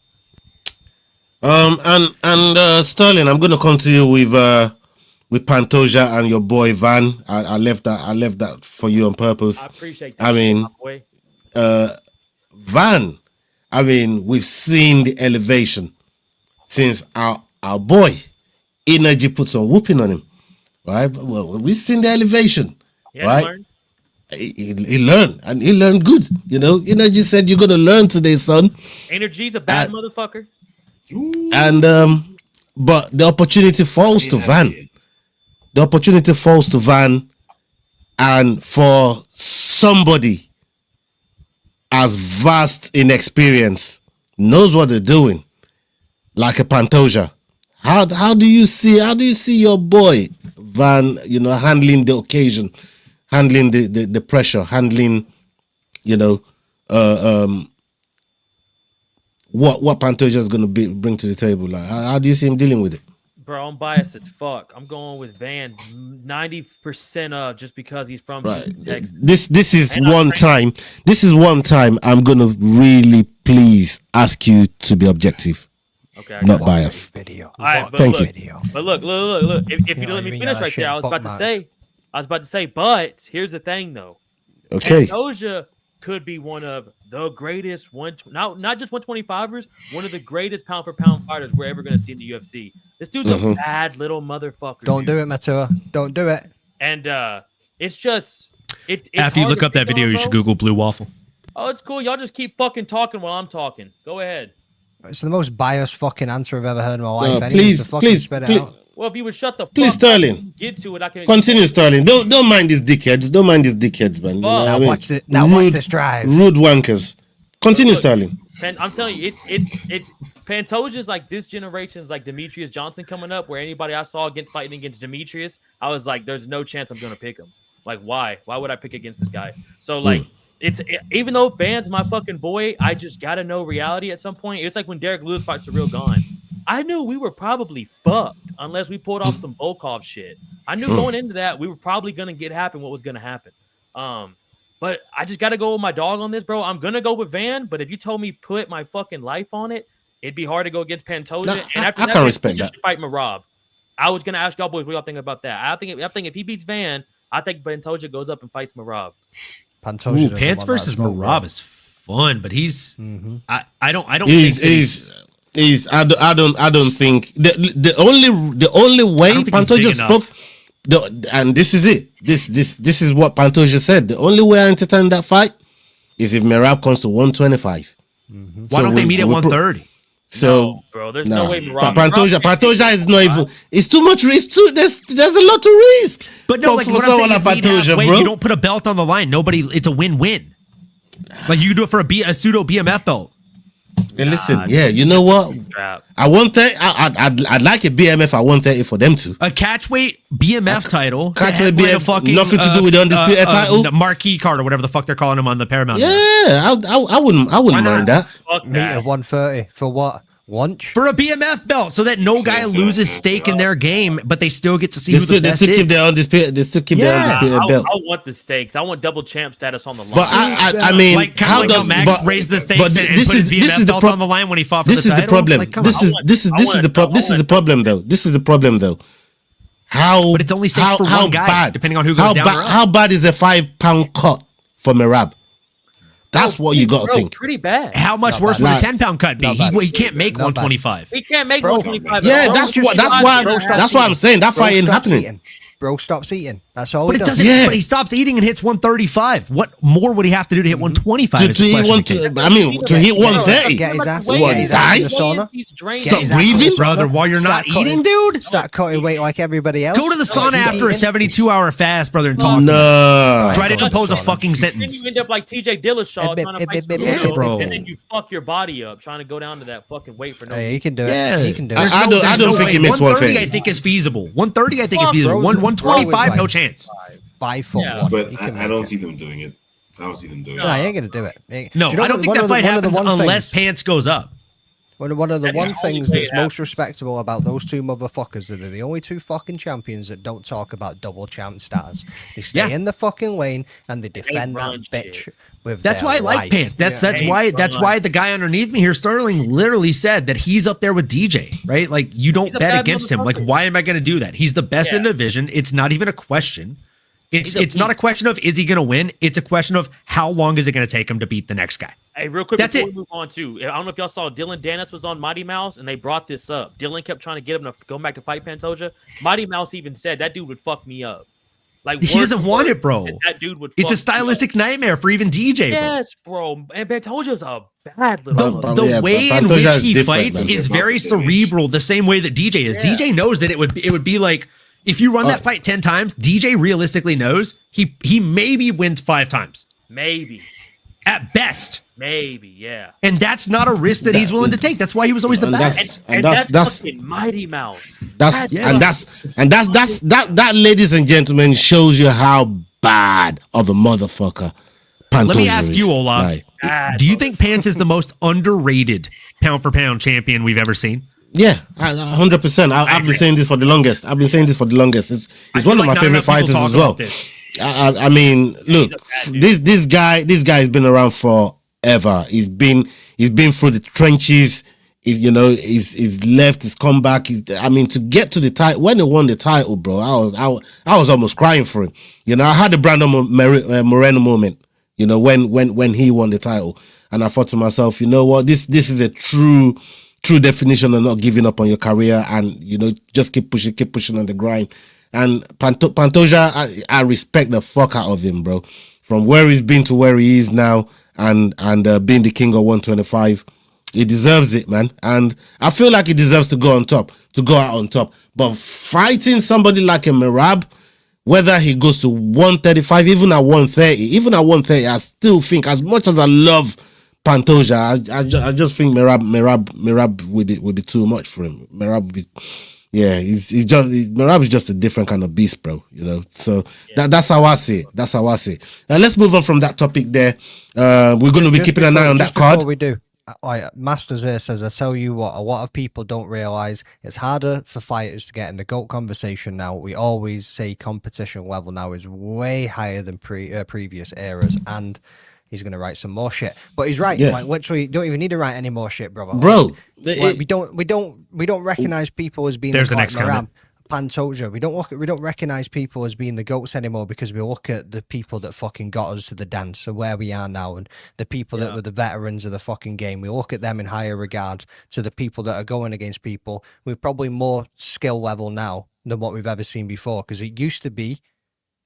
And Sterling, I'm going to come to you with Pantoja and your boy Van. I left that for you on purpose. I appreciate that. I mean, Van. I mean, we've seen the elevation since our boy Energy put some whooping on him, right? Well, we've seen the elevation, right? He learned, and he learned good. You know, Energy said, "You're gonna learn today, son." Energy's a bad motherfucker. And but the opportunity falls to Van. The opportunity falls to Van, and for somebody as vast in experience, knows what they're doing, like a Pantoja. How do you see your boy Van, you know, handling the occasion, handling the pressure, handling, you know, what Pantoja is going to bring to the table? Like, how do you see him dealing with it? Bro, I'm biased as fuck. I'm going with Van 90% just because he's from Houston, Texas. This is one time. This is one time I'm going to really please ask you to be objective. Okay, not biased. Video. All right, Thank you. But look. If you let me finish right there, I was about to say, but here's the thing though. Okay. Pantoja could be one of the greatest not just 125ers, one of the greatest pound for pound fighters we're ever going to see in the UFC. This dude's a bad little motherfucker. Don't do it, Matua. Don't do it. And it's after you look up that video, you should Google Blue Waffle. Oh, it's cool. Y'all just keep fucking talking while I'm talking. Go ahead. It's the most biased fucking answer I've ever heard in my life. Please, spit it out. Well, if you would shut the fuck please, Sterling. up, get to it. I can Continue, Sterling. Don't mind these dickheads. Don't mind these dickheads, man. Now watch this drive. Rude wankers. Continue, Sterling. And I'm telling you, it's Pantoja's like this generation's like Demetrius Johnson coming up. Where anybody I saw fighting against Demetrius, I was like, there's no chance I'm gonna pick him. Like, why? Why would I pick against this guy? So like. Even though Van's my fucking boy, I just gotta know reality at some point. It's like when Derek Lewis fights Ciryl Gane. I knew we were probably fucked unless we pulled off some Volkov shit. I knew going into that we were probably gonna what was gonna happen. But I just gotta go with my dog on this, bro. I'm gonna go with Van, but if you told me put my fucking life on it, It'd be hard to go against Pantoja. No, and after I that, can respect Pantoja that. should fight Merab. I was gonna ask y'all boys what y'all think about that. I think if he beats Van, I think Pantoja goes up and fights Merab. Pantoja. Ooh, Pants versus Merab is fun, but he's I don't He's think I don't think the only way Pantoja spoke. And this is it. This is what Pantoja said. The only way I entertain that fight is if Merab comes to 125. Why don't they meet at 130? So, no, bro, there's no way Merab. Pantoja is not even. It's too much risk. There's a lot to risk. But no, like what I'm saying is Pantoja, bro. bro. You don't put a belt on the line. Nobody. It's a win-win. Like you do it for a pseudo BMF belt. And listen, you know what? I want that. I'd like a BMF at 130 for them to. A catchweight BMF title. Catchweight BMF, fucking, nothing to do with the undisputed title. Marquee card or whatever the fuck they're calling him on the Paramount. Yeah, I wouldn't mind that. Meet at 130 for what? Lunch? For a BMF belt, so that no guy loses stake in their game, but they still get to see who the best is. They still keep their undisputed belt. I want the stakes. I want double champ status on the line. But I mean, like how does Max raise the stakes and put his BMF belt on the line when he fought for the title? This is the problem. Like, This is the problem, though. This is the problem, though. How? But it's only stakes for one guy, depending on who goes down. How bad is a 5-pound cut for Merab? That's what you got to think. Pretty bad. How much worse would a 10-pound cut be? He can't make 125. He can't make 125. Yeah, that's why I'm saying that fight ain't happening. Bro stops eating. That's all. But it doesn't. But he stops eating and hits 135. What more would he have to do to hit 125? To hit 130. Get his ass. Die. In the sauna. Stop breathing, brother. While you're not eating, dude. Start cutting weight like everybody else. Go to the sauna after a 72-hour fast, brother, and talk. No. Try to compose a fucking sentence. Then you end up like TJ Dillashaw trying to fight yeah, bro. and then you fuck your body up trying to go down to that fucking weight for no reason. He can do it. He can do it. I don't think he makes 130. I think is feasible. 130. I think is feasible. 125. No chance. 5'1". But I don't see them doing it. I don't see them doing it. No, I ain't gonna do it. No, I don't think that fight happens unless Pants goes up. One of the things that's most respectable about those two motherfuckers is they're the only two fucking champions that don't talk about double champ status. They stay in the fucking lane and they defend that bitch with That's their why I like life. Pants. That's why the guy underneath me here, Sterling, literally said that he's up there with DJ, right? Like you don't bet against him. Like why am I going to do that? He's the best in the division. It's not even a question. It's not a question of is he going to win? It's a question of how long is it going to take him to beat the next guy. Hey, real quick before we move on too, I don't know if y'all saw Dylan Dennis was on Mighty Mouse and they brought this up. Dylan kept trying to get him to go back to fight Pantoja. Mighty Mouse even said that dude would fuck me up. Like he doesn't want it, bro. That dude would. It's a stylistic nightmare for even DJ. Yes, bro. And Pantoja's a bad little. The way in which he fights is very cerebral, the same way that DJ is. Yeah. DJ knows that it would be like. If you run that fight 10 times, DJ realistically knows he maybe wins 5 times. Maybe. At best. Maybe, yeah. And that's not a risk that he's willing to take. That's why he was always the best. And that's fucking Mighty Mouse. That, ladies and gentlemen, shows you how bad of a motherfucker Pantoja Let me ask you, is. Ola. Do you think Pants is the most underrated pound-for-pound champion we've ever seen? Yeah, 100%. I've been saying this for the longest. It's one of my favorite fighters as well. I mean, look, this guy has been around forever. He's been through the trenches. He's left, he's come back. To get to the title, when he won the title, bro, I was almost crying for him. I had the Brandon Moreno moment. When he won the title, and I thought to myself, you know what, this is a true definition of not giving up on your career, and just keep pushing on the grind. And Pantoja, I respect the fuck out of him, bro. From where he's been to where he is now, and being the king of 125, he deserves it, man. And I feel like he deserves to go out on top. But fighting somebody like a Merab, whether he goes to 135, even at 130, I still think, as much as I love Pantoja, I just think Merab would be too much for him. Merab would be, Merab is just a different kind of beast, bro. So that's how I see it. Let's move on from that topic there. We're going to be keeping an eye on that card. Before we do, Masters here says, I tell you what, a lot of people don't realize it's harder for fighters to get in the GOAT conversation now. We always say competition level now is way higher than previous eras, and he's going to write some more shit. But he's right. Yeah. Like, literally, you don't even need to write any more shit, brother. Bro, Like, we don't recognize people as being There's the next comment. Pantoja. We don't recognize people as being the GOATs anymore because we look at the people that fucking got us to the dance and where we are now, and the people that were the veterans of the fucking game. We look at them in higher regard to the people that are going against people with probably more skill level now than what we've ever seen before. Because it used to be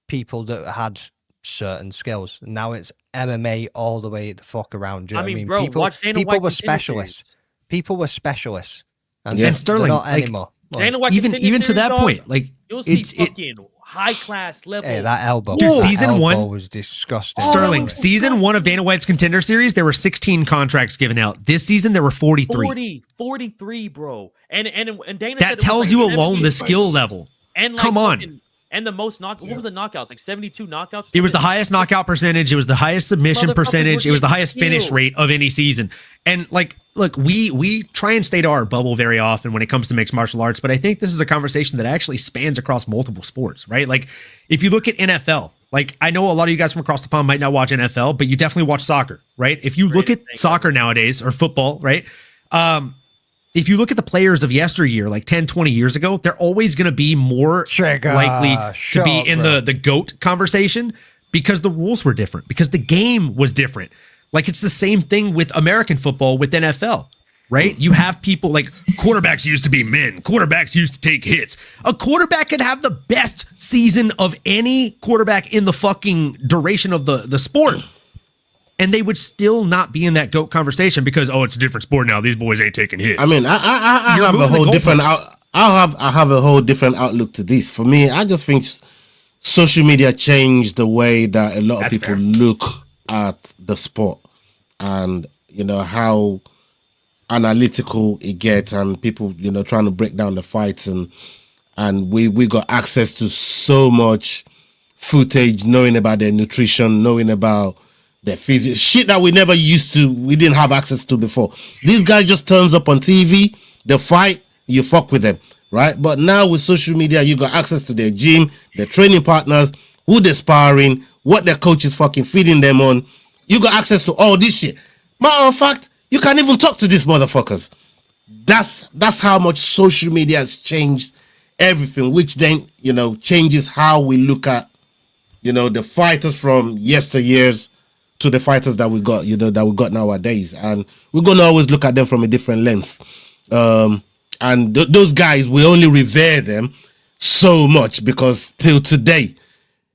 people that had certain skills. Now it's MMA all the way the fuck around. Do you know what I mean? Bro, watch Dana people White were Contender specialists. Series. People were specialists. And Sterling, not like, anymore. Dana White even Contender to Series, that dog, point, like you'll see it's fucking high class level. Hey, that elbow. Dude, that season elbow one was disgusting. Sterling, season 1 of Dana White's Contender Series, there were 16 contracts given out. This season, there were 43. 43, bro. And Dana That said tells it was you like alone the 70 skill level. And like, Come on. And the most what was the knockouts? Like 72 knockouts? It was the highest knockout percentage. It was the highest submission Motherfuckers percentage. were It was the getting highest finish killed. rate of any season. And like, look, we try and stay to our bubble very often when it comes to mixed martial arts, but I think this is a conversation that actually spans across multiple sports, right? Like, if you look at NFL, like, I know a lot of you guys from across the pond might not watch NFL, but you definitely watch soccer, right? If you look at soccer nowadays, or football, right? If you look at the players of yesteryear, like 10, 20 years ago, they're always going to be more likely to be in the GOAT conversation because the rules were different, because the game was different. Like, it's the same thing with American football with NFL, right? You have people like quarterbacks used to be men. Quarterbacks used to take hits. A quarterback could have the best season of any quarterback in the fucking duration of the sport. And they would still not be in that GOAT conversation because, oh, it's a different sport now. These boys ain't taking hits. I mean, I have a whole different I have a whole different outlook to this. For me, I just think social media changed the way that a lot of people look at the sport, and you know how analytical it gets, and people trying to break down the fights, and we got access to so much footage, knowing about their nutrition, knowing about their physics, shit that we didn't have access to before. These guys just turns up on TV, they fight, you fuck with them, right? But now with social media, you got access to their gym, their training partners, who they're sparring, what their coach is fucking feeding them on. You got access to all this shit. Matter of fact, you can't even talk to these motherfuckers. That's how much social media has changed everything, which then, changes how we look at, the fighters from yesteryears to the fighters that we got, that we got nowadays. And we're going to always look at them from a different lens. And those guys, we only revere them so much because till today,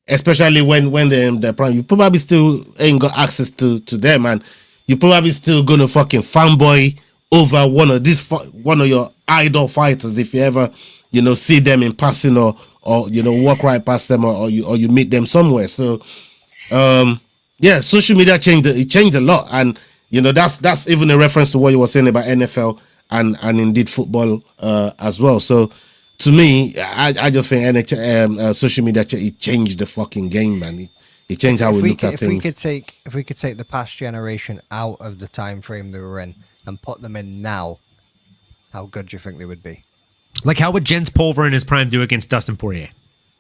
especially when they're in their prime, you probably still ain't got access to them, and you're probably still going to fucking fanboy over one of your idol fighters if you ever, see them in passing or walk right past them or you meet them somewhere. So, yeah, social media changed a lot, and that's even a reference to what you were saying about NFL and indeed football as well. So to me, I just think social media it changed the fucking game, man. It changed how we look at things. If we could take the past generation out of the time frame they were in and put them in now, how good do you think they would be? Like, how would Jens Pulver in his prime do against Dustin Poirier?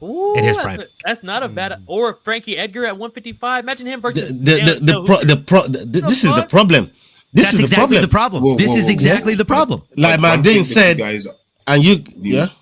Ooh, in his prime. That's not a bad. Or Frankie Edgar at 155. Imagine him versus. This is the problem. That's exactly the problem. This is exactly the problem. Like my Dean said, guys, and you,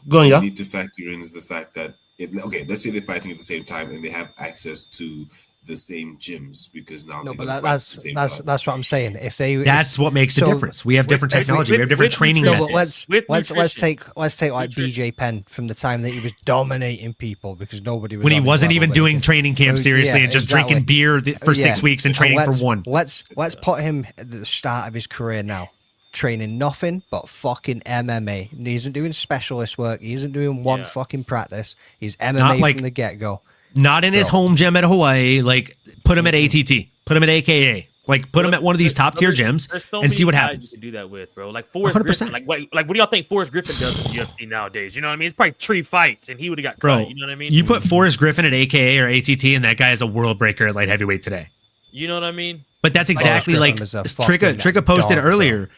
go on, yeah. Need to factor in is the fact that let's say they're fighting at the same time and they have access to the same gyms because now that's what I'm saying. That's what makes a difference. We have different technology. We have different training methods. Let's take like BJ Penn from the time that he was dominating people because nobody was when he wasn't even doing training camp seriously and just drinking beer for 6 weeks and training for one. Let's put him at the start of his career now. Training nothing but fucking MMA. He isn't doing specialist work. He isn't doing one fucking practice. He's MMA from the get-go. Not in his home gym at Hawaii. Like, put him at ATT. Put him at AKA. Like, put him at one of these top-tier gyms and see what happens. You can do that with, bro. Like, Forrest 100%. Griffin. Like, what do y'all think Forrest Griffin does with UFC nowadays? You know what I mean? It's probably 3 fights, and he would have got cut. You know what I mean? You put Forrest Griffin at AKA or ATT, and that guy is a world breaker at light heavyweight today. You know what I mean? But that's exactly like Tricka posted earlier.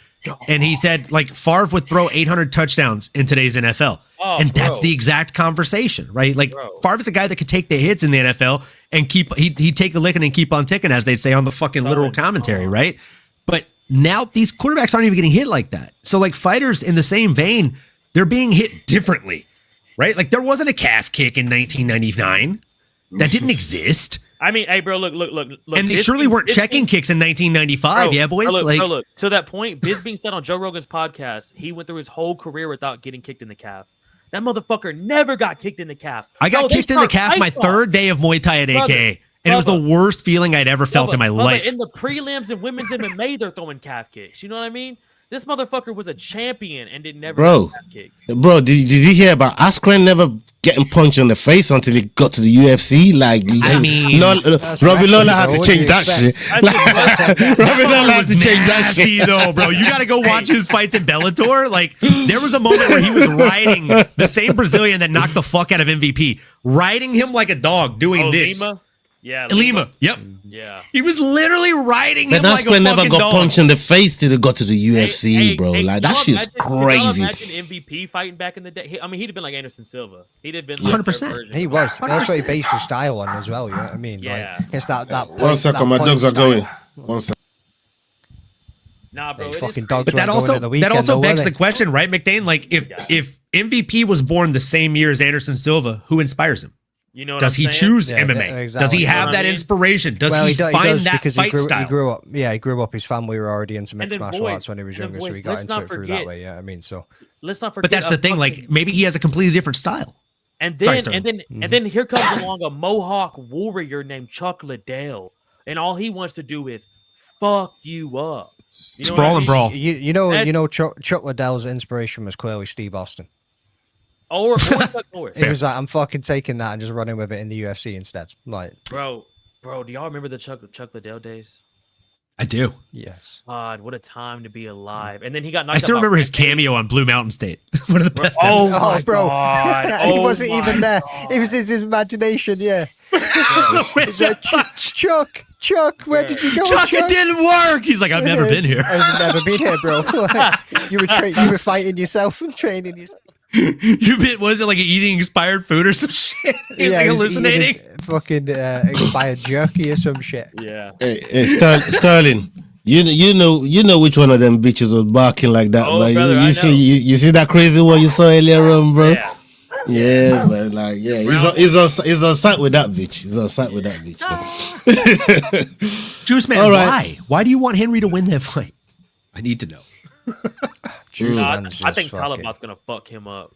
And he said, like, Favre would throw 800 touchdowns in today's NFL. And that's the exact conversation, right? Like, Favre is a guy that could take the hits in the NFL and he'd take a licking and keep on ticking, as they'd say on the fucking literal commentary, right? But now these quarterbacks aren't even getting hit like that. So, like, fighters in the same vein, they're being hit differently, right? Like, there wasn't a calf kick in 1999. That didn't exist. I mean, hey, bro, look. And they surely weren't checking kicks in 1995, yeah, boys? Look, to that point, Biz being said on Joe Rogan's podcast, he went through his whole career without getting kicked in the calf. That motherfucker never got kicked in the calf. I got kicked in the calf my third day of Muay Thai at AK, and it was the worst feeling I'd ever felt in my life. In the prelims and women's MMA, they're throwing calf kicks. You know what I mean? This motherfucker was a champion and did never get calf kicked. Bro, did you hear about Askren never getting punched in the face until he got to the UFC? Like, I mean, Robbie Lawler had to change that shit. Robbie Lawler had to change that shit. Though, bro. You got to go watch his fights in Bellator. Like, there was a moment where he was riding the same Brazilian that knocked the fuck out of MVP, riding him like a dog, doing this. Lima? Yeah, Lima. Yep. Yeah. He was literally riding him But like a fucking never got dog. punched in the face till he got to the UFC, bro. Like, that shit's crazy. Imagine MVP fighting back in the day. I mean, he'd have been like Anderson Silva. He'd have been 100%. He was. That's what he based his style on as well. You know what I mean? Yeah. Like, it's that. 1 second, my dogs are going. 1 second. Nah, bro. Fucking dogs. But that also begs the question, right, McDane? Like, if MVP was born the same year as Anderson Silva, who inspires him? You know, does he choose MMA? Exactly. Does he have that inspiration? Does he find that fight style? He grew up. His family were already into mixed martial arts when he was younger, so he got into it through that way. Yeah, I mean, so let's not forget. But that's the thing. Like, maybe he has a completely different style. And then here comes along a Mohawk warrior named Chuck Liddell, and all he wants to do is fuck you up. You know Sprawl and brawl. You know, Chuck Liddell's inspiration was clearly Steve Austin. Or Chuck Norris. He was like, I'm fucking taking that and just running with it in the UFC instead. Like, bro, do y'all remember the Chuck Liddell days? I do. Yes. God, what a time to be alive. And then he got knocked I still out remember by his cameo on Blue Mountain State. One of the best Oh, episodes. bro. God. He wasn't even there. It was his imagination, yeah. He's like, Chuck, where did you go? Chuck, it didn't work. He's like, I've never been here. I've never been here, bro. you were fighting yourself and training yourself. Was it like eating expired food or some shit? He's like hallucinating. Fucking expired jerky or some shit. Yeah. Hey, Sterling. You know which one of them bitches was barking like that, man. Brother, you see that crazy one you saw earlier on, bro? Yeah, man. Like, yeah, he's on site with that bitch. He's on site with that bitch. Juice Man, all right. Why do you want Henry to win that fight? I need to know. I think Taliban's gonna fuck him up.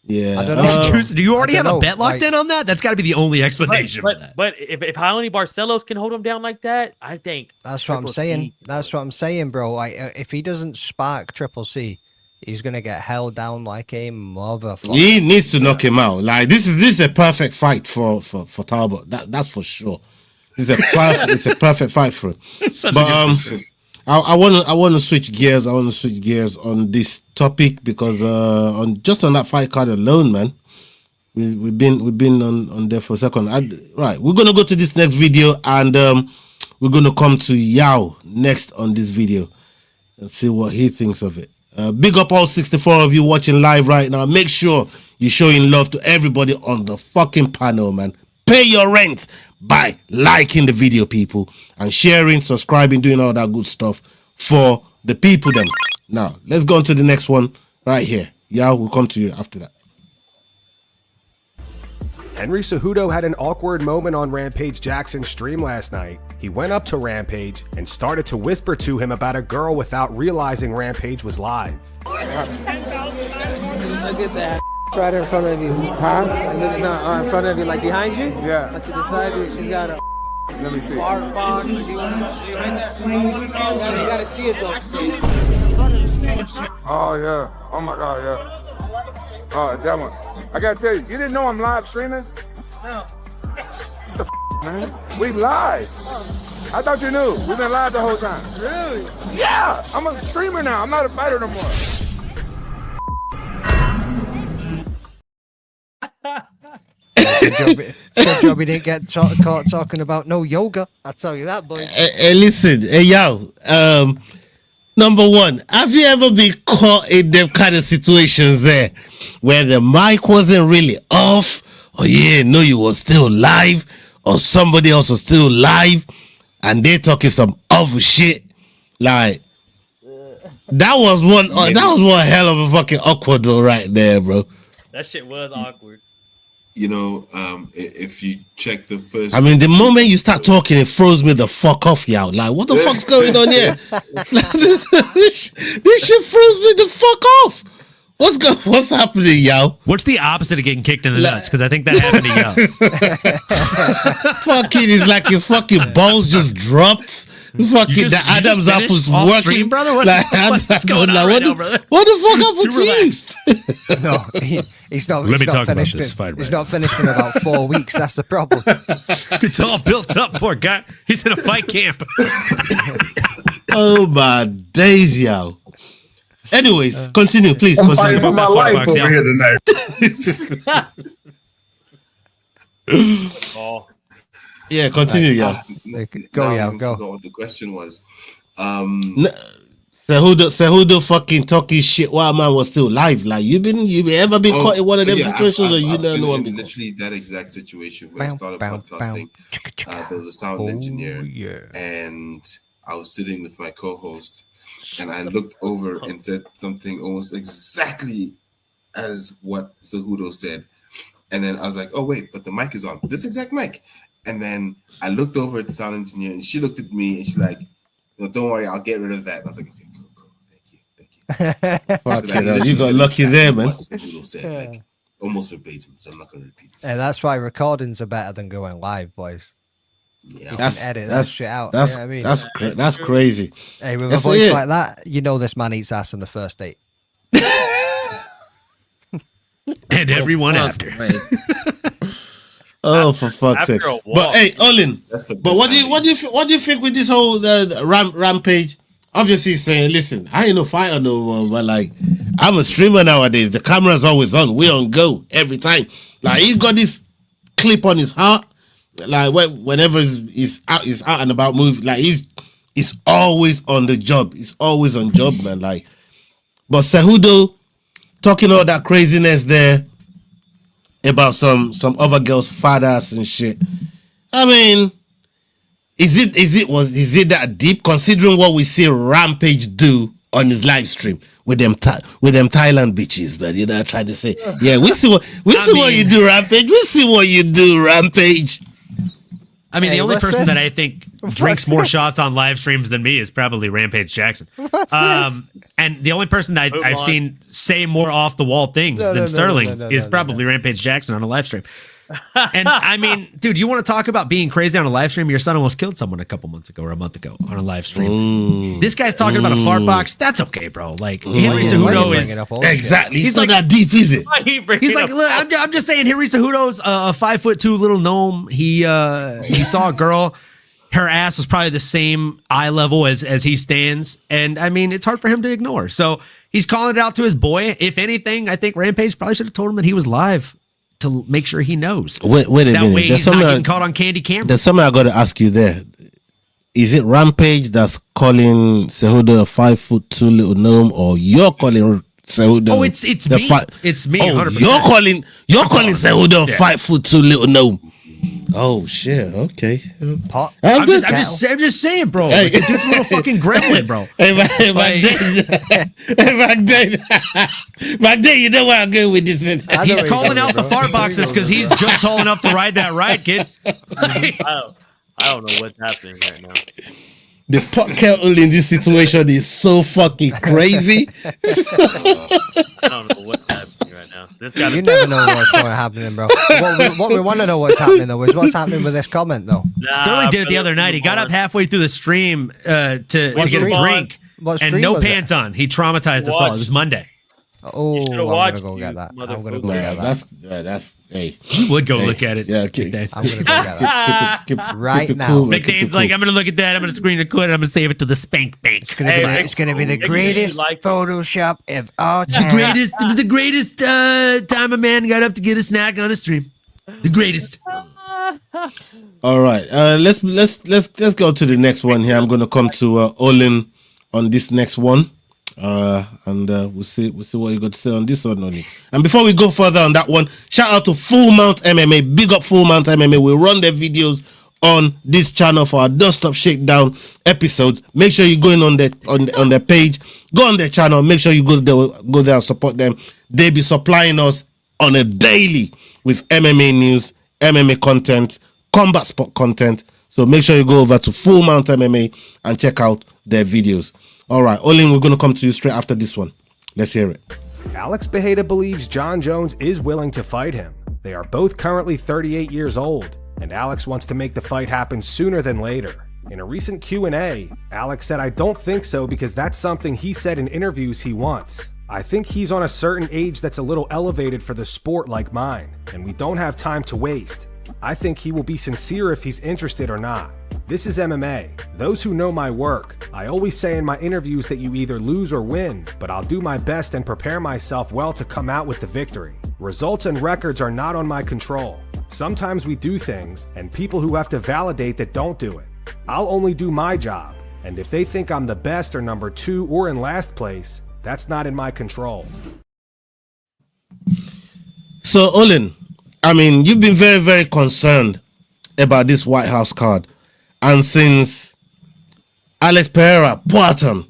Yeah, I don't know. Juice, do you already have a bet locked in on that? That's got to be the only explanation. But if Haioni Barcelos can hold him down like that, I think that's what I'm saying. That's what I'm saying, bro. Like, if he doesn't spark Triple C, he's gonna get held down like a motherfucker. He needs to knock him out. Like, this is a perfect fight for Talbot. That's for sure. It's a perfect fight for him. But I want to switch gears. I want to switch gears on this topic because on that fight card alone, man, we've been on there for a second. Right, we're gonna go to this next video and we're gonna come to Yao next on this video and see what he thinks of it. Big up all 64 of you watching live right now. Make sure you're showing love to everybody on the fucking panel, man. Pay your rent by liking the video, people, and sharing, subscribing, doing all that good stuff for the people then. Now, let's go on to the next one right here. Yeah, we'll come to you after that. Henry Cejudo had an awkward moment on Rampage Jackson's stream last night. He went up to Rampage and started to whisper to him about a girl without realizing Rampage was live. Look at that. Right in front of you. Huh? No, in front of you, like behind you? Yeah. To the side, she's got a... Let me see. You gotta see it though. Oh, yeah. Oh, my God, yeah. Oh, that one. I gotta tell you, you didn't know I'm live streaming? No. What the man? We live. I thought you knew. We've been live the whole time. Really? Yeah. I'm a streamer now. I'm not a fighter no more. Good job we didn't get caught talking about no yoga. I'll tell you that, boy. Hey, listen, hey, yo. Number one, have you ever been caught in them kind of situations there where the mic wasn't really off, or you didn't know you were still live, or somebody else was still live, and they talking some other shit? Like, that was one hell of a fucking awkward though, right there, bro. That shit was awkward. You know, if you check the first, I mean, the moment you start talking, it throws me the fuck off, y'all. Like, what the fuck's going on here? this shit throws me the fuck off. What's happening, y'all? What's the opposite of getting kicked in the nuts? Because I think that happened to y'all. Fucking, it's like his fucking balls just dropped. Fucking the Adam's apple's working, stream, brother. What's going on right now, brother? What the fuck happened to you? No, he's not. Let me talk about finished this fight. He's not finished in about 4 weeks. That's the problem. It's all built up, poor guy. He's in a fight camp. Oh my days, yo. Anyways, continue, please. I'm fighting for my life over here tonight. Oh. Yeah, continue, yeah. Go, yeah, I go. forgot what the question was. Cejudo fucking talking shit while man was still live. Like, you ever been caught in one of them situations, or you don't know? Literally that exact situation where I started podcasting. There was a sound engineer, and I was sitting with my co-host, and I looked over and said something almost exactly as what Cejudo said, and then I was like, "Oh wait, but the mic is on. This exact mic." And then I looked over at the sound engineer, and she looked at me, and she's like, "No, don't worry, I'll get rid of that." And I was like, "Okay, cool, thank you." Fuck, you got lucky there, man. Said, like, almost verbatim, so I'm not going to repeat it. And that's why recordings are better than going live, boys. Yeah, you can edit that shit out. That's, you know what I mean? That's crazy. Hey, with a voice like that, you know this man eats ass on the first date. And everyone after. Oh, for fuck's sake! But hey, Olin. But what do you think with this whole Rampage? Obviously, saying, listen, I ain't no fighter no more, but like, I'm a streamer nowadays. The camera's always on. We on go every time. Like, he's got this clip on his heart. Like, whenever he's out and about moving, like he's always on the job. He's always on job, man. Like, but Cejudo talking all that craziness there about some other girl's fathers and shit. I mean, is it that deep, considering what we see Rampage do on his live stream with them Thailand bitches? But you know, I tried to say, yeah, we see what you do, Rampage. We see what you do, Rampage. I mean, the only person that I think drinks more shots on live streams than me is probably Rampage Jackson. And the only person I've seen say more off the wall things than Sterling is probably Rampage Jackson on a live stream. And I mean, dude, you want to talk about being crazy on a live stream? Your son almost killed someone a couple months ago or a month ago on a live stream. This guy's talking about a fart box. That's okay, bro. Like, Henry Cejudo is exactly. He's not like, that deep, is it? He's like, look, I'm just saying, Henry Cejudo's a 5'2" little gnome. He saw a girl. Her ass was probably the same eye level as he stands, and I mean, it's hard for him to ignore. So he's calling it out to his boy. If anything, I think Rampage probably should have told him that he was live to make sure he knows. Wait a minute. That way he's not getting caught on candy camera. There's something I got to ask you there. Is it Rampage that's calling Cejudo a 5'2" little gnome, or you're calling Cejudo? Oh, it's me. It's me. 100%. You're calling Cejudo a 5'2" little gnome. Oh shit! Okay. I'm just saying, bro. Hey. Like, the dude's a little fucking gremlin, bro. Back then, you know where I'm going with this. He's calling out the fart boxes because he's just tall enough to ride that ride, kid. I don't know what's happening right now. The pot kettle in this situation is so fucking crazy. I don't know what's happening right now. You never know what's going to happen, bro. What we want to know what's happening, though, is what's happening with this comment, though. Sterling did it the other night. He got up halfway through the stream to get a drink and no pants on. He traumatized us all. It was Monday. Oh, I'm going to go get that. I'm going to go get that. That's hey. You would go look at it. Yeah, okay. I'm going to go get that. Keep right now. Cool, McDane's like, I'm going to look at that. I'm going to screen record it. I'm going to save it to the spank bank. It's going to be the greatest Photoshop of all time. It was the greatest time a man got up to get a snack on a stream. The greatest. All right. Let's go to the next one here. I'm going to come to Olin on this next one. And we'll see what you got to say on this one, Oni. And before we go further on that one, shout out to Full Mount MMA. Big up Full Mount MMA. We run their videos on this channel for our Don't Stop Shakedown episodes. Make sure you go in on their page, go on their channel. Make sure you go there and support them. They be supplying us on a daily with MMA news, MMA content, combat sport content. So make sure you go over to Full Mount MMA and check out their videos. All right, Olin, we're going to come to you straight after this one. Let's hear it. Alex Bejeda believes John Jones is willing to fight him. They are both currently 38 years old, and Alex wants to make the fight happen sooner than later. In a recent Q&A, Alex said, "I don't think so because that's something he said in interviews he wants. I think he's on a certain age that's a little elevated for the sport like mine, and we don't have time to waste. I think he will be sincere if he's interested or not. This is MMA. Those who know my work, I always say in my interviews that you either lose or win, but I'll do my best and prepare myself well to come out with the victory. Results and records are not on my control. Sometimes we do things, and people who have to validate that don't do it. I'll only do my job, and if they think I'm the best or number 2 or in last place, that's not in my control." So, Olin, I mean, you've been very, very concerned about this White House card. And since Alex Pereira Poatan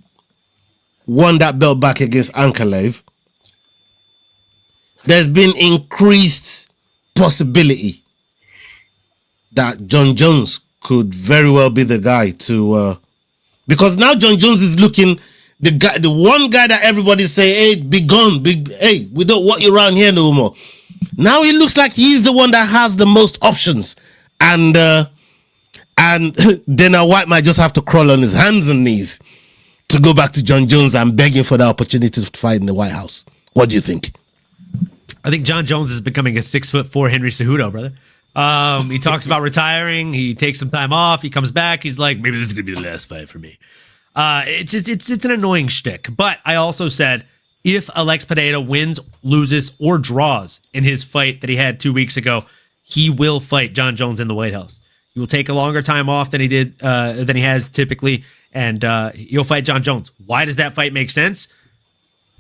won that belt back against Ankalaev, there's been increased possibility that John Jones could very well be the guy to... because now John Jones is looking... The one guy that everybody say, "Hey, be gone, hey, we don't want you around here no more." Now it looks like he's the one that has the most options, and Dana White might just have to crawl on his hands and knees to go back to John Jones and begging for the opportunity to fight in the White House. What do you think? I think John Jones is becoming a 6'4" Henry Cejudo, brother. He talks about retiring. He takes some time off. He comes back. He's like, maybe this is gonna be the last fight for me. It's an annoying shtick. But I also said, if Alex Pereira wins, loses, or draws in his fight that he had 2 weeks ago, he will fight John Jones in the White House. He will take a longer time off than he has typically, and he'll fight John Jones. Why does that fight make sense?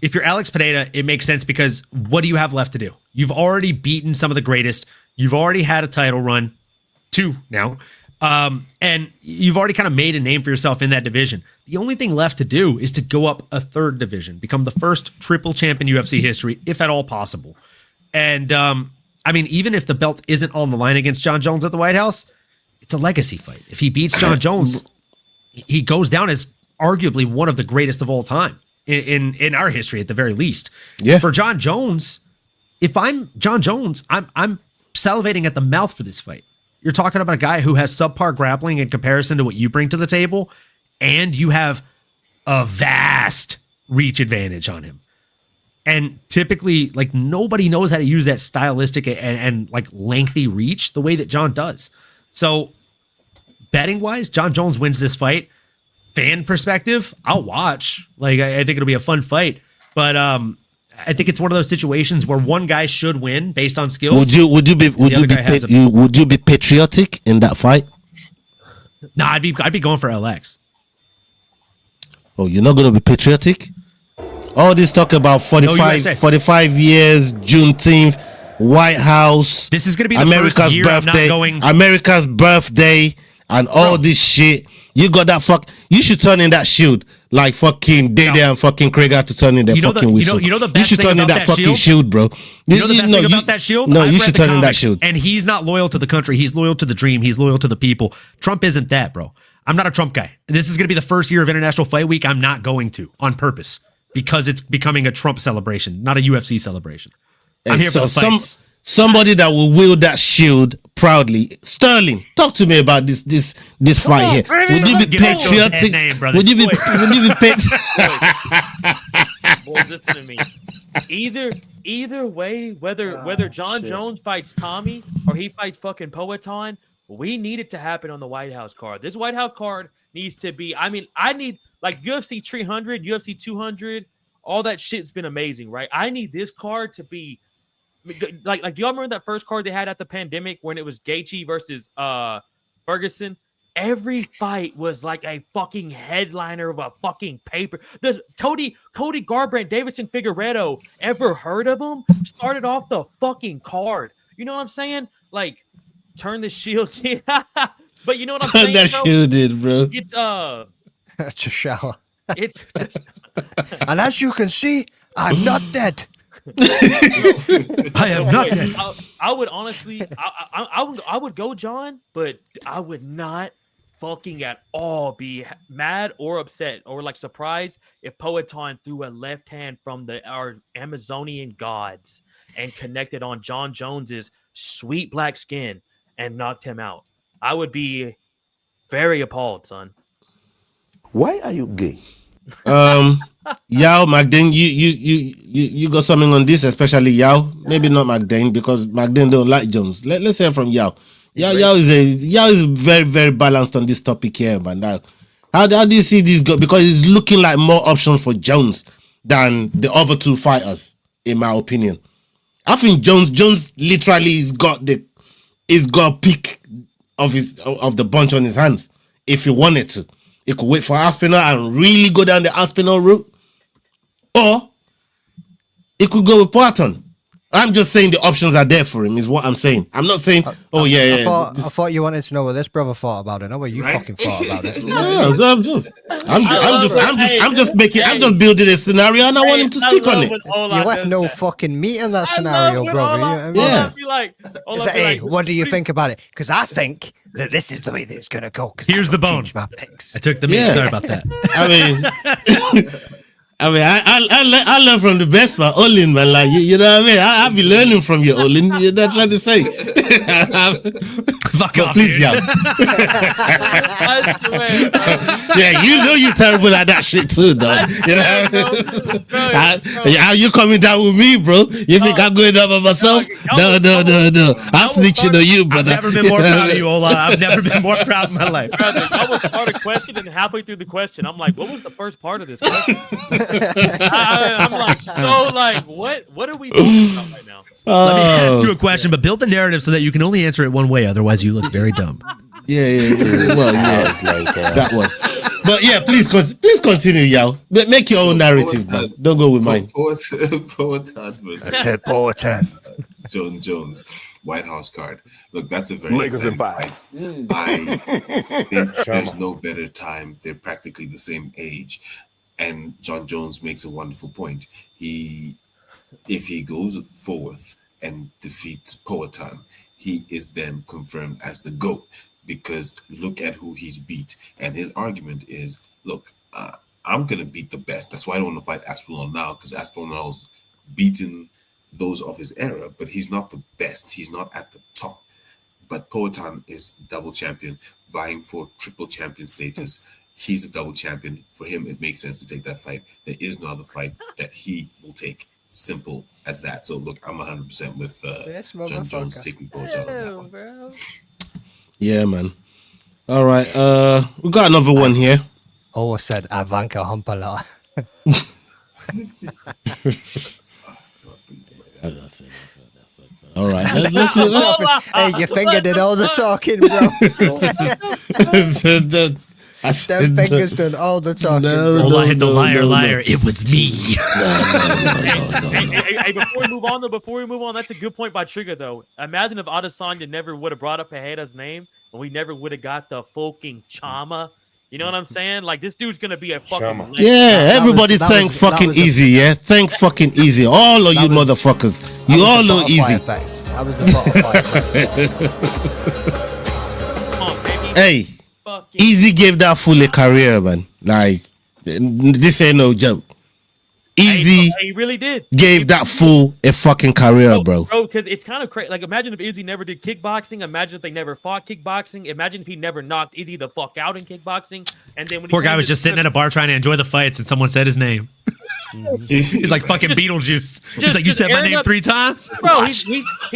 If you're Alex Pereira, it makes sense because what do you have left to do? You've already beaten some of the greatest. You've already had a title run, 2 now. And you've already kind of made a name for yourself in that division. The only thing left to do is to go up a 3rd division, become the first triple champ in UFC history, if at all possible. And, I mean, even if the belt isn't on the line against John Jones at the White House, it's a legacy fight. If he beats John Jones, he goes down as arguably one of the greatest of all time in our history, at the very least. Yeah. For John Jones, if I'm John Jones, I'm salivating at the mouth for this fight. You're talking about a guy who has subpar grappling in comparison to what you bring to the table, and you have a vast reach advantage on him. And typically, like, nobody knows how to use that stylistic and like lengthy reach the way that John does. So betting wise, John Jones wins this fight. Fan perspective, I'll watch. Like, I think it'll be a fun fight. But I think it's one of those situations where one guy should win based on skills. Would you be patriotic in that fight? No, I'd be going for LX. Oh, you're not going to be patriotic? All this talk about 45 years, Juneteenth, White House. This is going to be the first year birthday, I'm not going. America's birthday, and all this shit. You got that You should turn in that shield like fucking Dede and fucking Craig had to turn in their fucking whistle. You know the best thing about that fucking shield, bro. You know the best thing about that shield? No, you should turn in that shield. And he's not loyal to the country. He's loyal to the dream. He's loyal to the people. Trump isn't that, bro. I'm not a Trump guy. This is going to be the first year of International Fight Week I'm not going to on purpose because it's becoming a Trump celebration, not a UFC celebration. I'm here for the fights. Somebody that will wield that shield proudly. Sterling, talk to me about this fight here. Would you be patriotic? Would you be patriotic? Boys, listen to me. Either way, whether John Jones fights Tommy or he fights fucking Poatan, we need it to happen on the White House card. This White House card needs to be. I mean, I need like UFC 300, UFC 200. All that shit's been amazing, right? I need this card to be. Like, do y'all remember that first card they had at the pandemic when it was Gaethje versus Ferguson? every fight was like a fucking headliner of a fucking paper. The Cody Garbrandt, Davison Figueiredo, ever heard of him? Started off the fucking card. You know what I'm saying? Like, turn the shield. But you know what I'm saying? That shielded, bro. It's It's a shower. It's and as you can see, I'm not dead. I am not dead. I would honestly, I would go John, but I would not fucking at all be mad or upset or like surprised if Poatan threw a left hand from our Amazonian gods and connected on John Jones's sweet black skin and knocked him out. I would be very appalled, son. Why are you gay? Yao, McDane, you got something on this, especially Yao. Maybe not McDane because McDane don't like Jones. Let's hear from Yao. Yao is very, very balanced on this topic here, man. Now, how do you see this go? Because it's looking like more options for Jones than the other two fighters, in my opinion. I think Jones literally has got a pick of the bunch on his hands if he wanted to. He could wait for Aspinall and really go down the Aspinall route, or he could go with Poatan. I'm just saying the options are there for him, is what I'm saying. I'm not saying, I thought you wanted to know what this brother thought about it. No, what you fucking thought about it. I'm just building a scenario, and I want him to speak on it. You left no fucking meat in that scenario, brother. What do you think about it? Because I think that this is the way that it's gonna go. Here's the bone. My picks. I took the meat. Yeah. Sorry about that. I learn from the best man, Olin, man. Like you know what I mean. I be learning from you, Olin. You're not trying to say. Fuck off, please, yeah. Yeah, you know you're terrible at that shit too, dog. You know, how you coming down with me, bro? You think I'm going down by myself? No. I'm snitching on you, brother. I've never been more proud of you, Ola. I've never been more proud in my life. Brother, I was part of the question, and halfway through the question, I'm like, what was the first part of this question? I'm like, so like, what are we talking about right now? Let me ask you a question, but build the narrative so that you can only answer it one way. Otherwise, you look very dumb. Yeah. Well, yeah, that one. But yeah, please continue, Yao. Make your own narrative, man. Don't go with mine. Poatan versus Poatan. Jones, White House card. Look, that's a very exciting fight. I think there's no better time. They're practically the same age. And John Jones makes a wonderful point. If he goes forth and defeats Poatan, he is then confirmed as the GOAT, because look at who he's beat. And his argument is, look, I'm going to beat the best. That's why I don't want to fight Aspinall now, because Aspinall's beaten those of his era, but he's not the best. He's not at the top. But Poatan is double champion, vying for triple champion status. He's a double champion. For him, it makes sense to take that fight. There is no other fight that he will take. Simple as that. So look, I'm 100% with John Jones taking Poatan on that one. Bro. Yeah, man. All right. We got another one here. Oh, said Ivanka Humpala. All right. Let's hey, your finger did all the talking, bro. Them fingers done all the talking. I hit the liar. It was me. Hey, before we move on, that's a good point by Trigger, though. Imagine if Adesanya never would have brought up Pereira's name, and we never would have got the fucking Chama. You know what I'm saying? Like, this dude's gonna be a fucking yeah. Everybody thank fucking Easy. Yeah, thank fucking Easy. All of you motherfuckers. You all know Easy. That was the butterfly. Come on, baby. Hey. Easy gave that fool a career, man. Like, this ain't no joke. Easy he really did. Gave that fool a fucking career, bro. Bro, because it's kind of crazy. Like, imagine if Izzy never did kickboxing. Imagine if they never fought kickboxing. Imagine if he never knocked Izzy the fuck out in kickboxing. And then when poor guy was just sitting at a bar trying to enjoy the fights, and someone said his name. He's like fucking Beetlejuice. He's like, you said my name 3 times? Bro, he's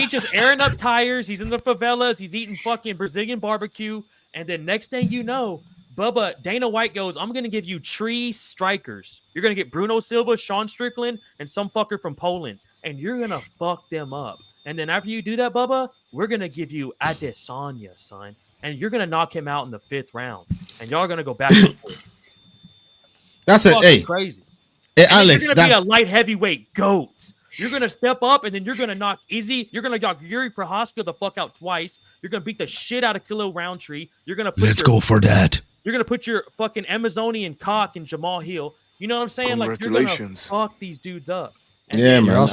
just airing up tires. He's in the favelas. He's eating fucking Brazilian barbecue. And then next thing you know, Dana White goes, I'm going to give you 3 strikers. You're going to get Bruno Silva, Sean Strickland, and some fucker from Poland. And you're going to fuck them up. And then after you do that, Bubba, we're going to give you Adesanya, son. and you're gonna knock him out in the 5th round, and y'all are gonna go back and forth. That's it. Hey, crazy. Hey, and Alex, you're gonna be a light heavyweight goat. You're gonna step up, and then you're gonna knock Izzy. You're gonna knock Yuri Prohaska the fuck out twice. You're gonna beat the shit out of Kilo Roundtree. You're gonna let's go for that. You're gonna put your fucking Amazonian cock in Jamal Hill. You know what I'm saying? Like you're gonna fuck these dudes up. And yeah, man.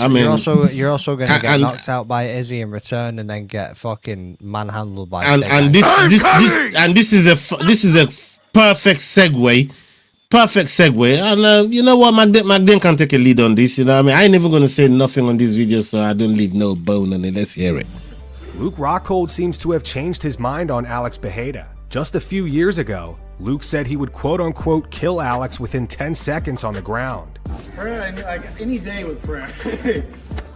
You're also gonna get knocked out by Izzy in return, and then get fucking manhandled by. This is a perfect segue. Perfect segue. And you know what, Magden can take a lead on this. You know what I mean? I ain't even gonna say nothing on this video, so I don't leave no bone on it. Let's hear it. Luke Rockhold seems to have changed his mind on Alex Pereira. Just a few years ago, Luke said he would quote-unquote kill Alex within 10 seconds on the ground. Pereira, like any day with Pereira. If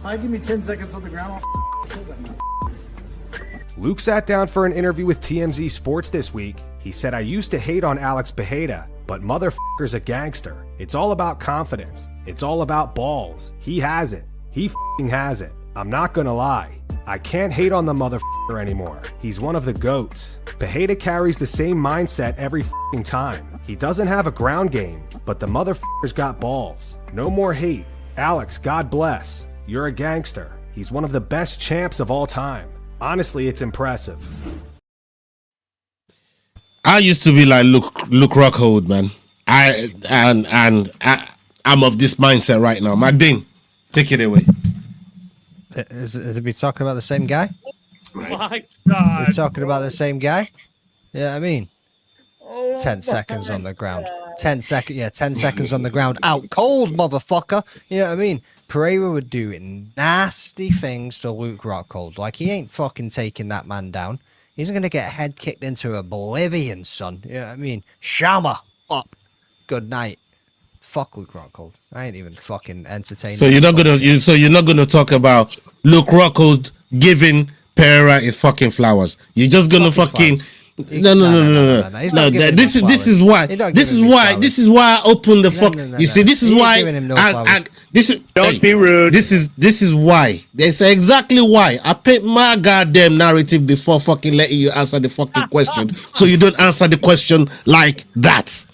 I give me 10 seconds on the ground, I'll kill that man. Luke sat down for an interview with TMZ Sports this week. He said, I used to hate on Alex Pereira, but motherfucker's a gangster. It's all about confidence. It's all about balls. He has it. He f***ing has it. I'm not gonna lie. I can't hate on the motherfucker anymore. He's one of the GOATs. Pereira carries the same mindset every f***ing time. He doesn't have a ground game, but the motherfucker's got balls. No more hate. Alex, God bless. You're a gangster. He's one of the best champs of all time. Honestly, it's impressive. I used to be like Luke Rockhold, man. I'm of this mindset right now. Magdine, take it away. Is we talking about the same guy? My God. We're talking about the same guy? Yeah, I mean, 10 seconds on the ground. 10 seconds on the ground. Out cold, motherfucker. You know what I mean? Pereira would do nasty things to Luke Rockhold. Like, he ain't fucking taking that man down. He's going to get head kicked into oblivion, son. You know what I mean? Shama up. Good night. Fuck Luke Rockhold. I ain't even fucking entertaining. So you're not gonna talk about Luke Rockhold giving Pereira his fucking flowers. You're just gonna fucking no. This is why I opened the fuck. You see, this is why. Don't be rude. This is why. That's exactly why I paint my goddamn narrative before fucking letting you answer the fucking question, so you don't answer the question like that.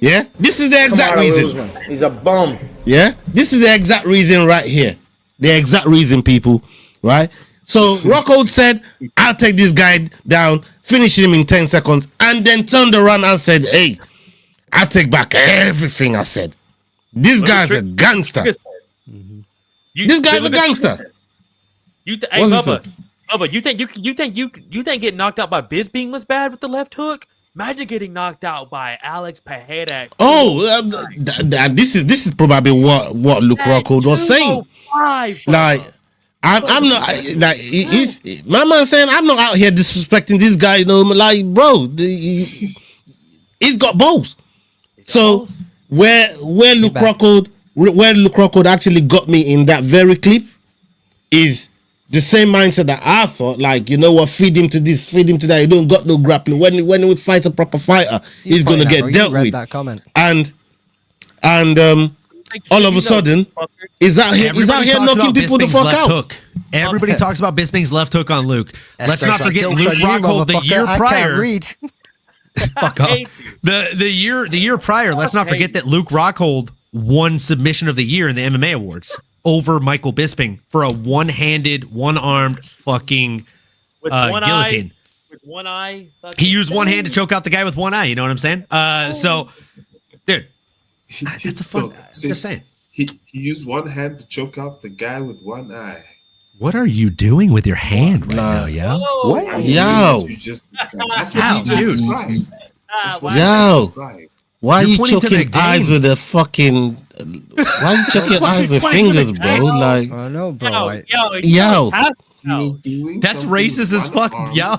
Yeah, this is the exact reason. He's a bum. Yeah, this is the exact reason right here. The exact reason, people. Right? So Rockhold said, I'll take this guy down, finish him in 10 seconds, and then turned around and said, hey, I take back everything I said. This guy's a gangster. This guy's a gangster. Hey, Bubba, you think getting knocked out by Bisping was bad with the left hook? Imagine getting knocked out by Alex Pereira. This is probably what Luke Rockhold was saying. Like, I'm not like my man saying I'm not out here disrespecting this guy. You know, like, bro, he's got balls. So where Luke Rockhold actually got me in that very clip is the same mindset that I thought, like, you know what, feed him to this, feed him to that. You don't got no grappling. When we fight a proper fighter, he's gonna get dealt with. That comment. And all of a sudden, he's out here knocking people the fuck out. Hook. Everybody talks about Bisping's left hook on Luke. Let's not forget Luke Rockhold the year prior. Fuck up. The year prior. Let's not forget that Luke Rockhold won submission of the year in the MMA awards over Michael Bisping for a one-handed, one-armed fucking guillotine. With one eye. He used one hand to choke out the guy with one eye. You know what I'm saying? So, dude, that's a fun. Just saying. He used one hand to choke out the guy with one eye. What are you doing with your hand right now, yo? What? Yo. That's what you just described. Yo. Why are you choking eyes with a fucking... Why are you choking eyes with fingers, bro? Like... I know, bro. Yo. That's racist as fuck, yo.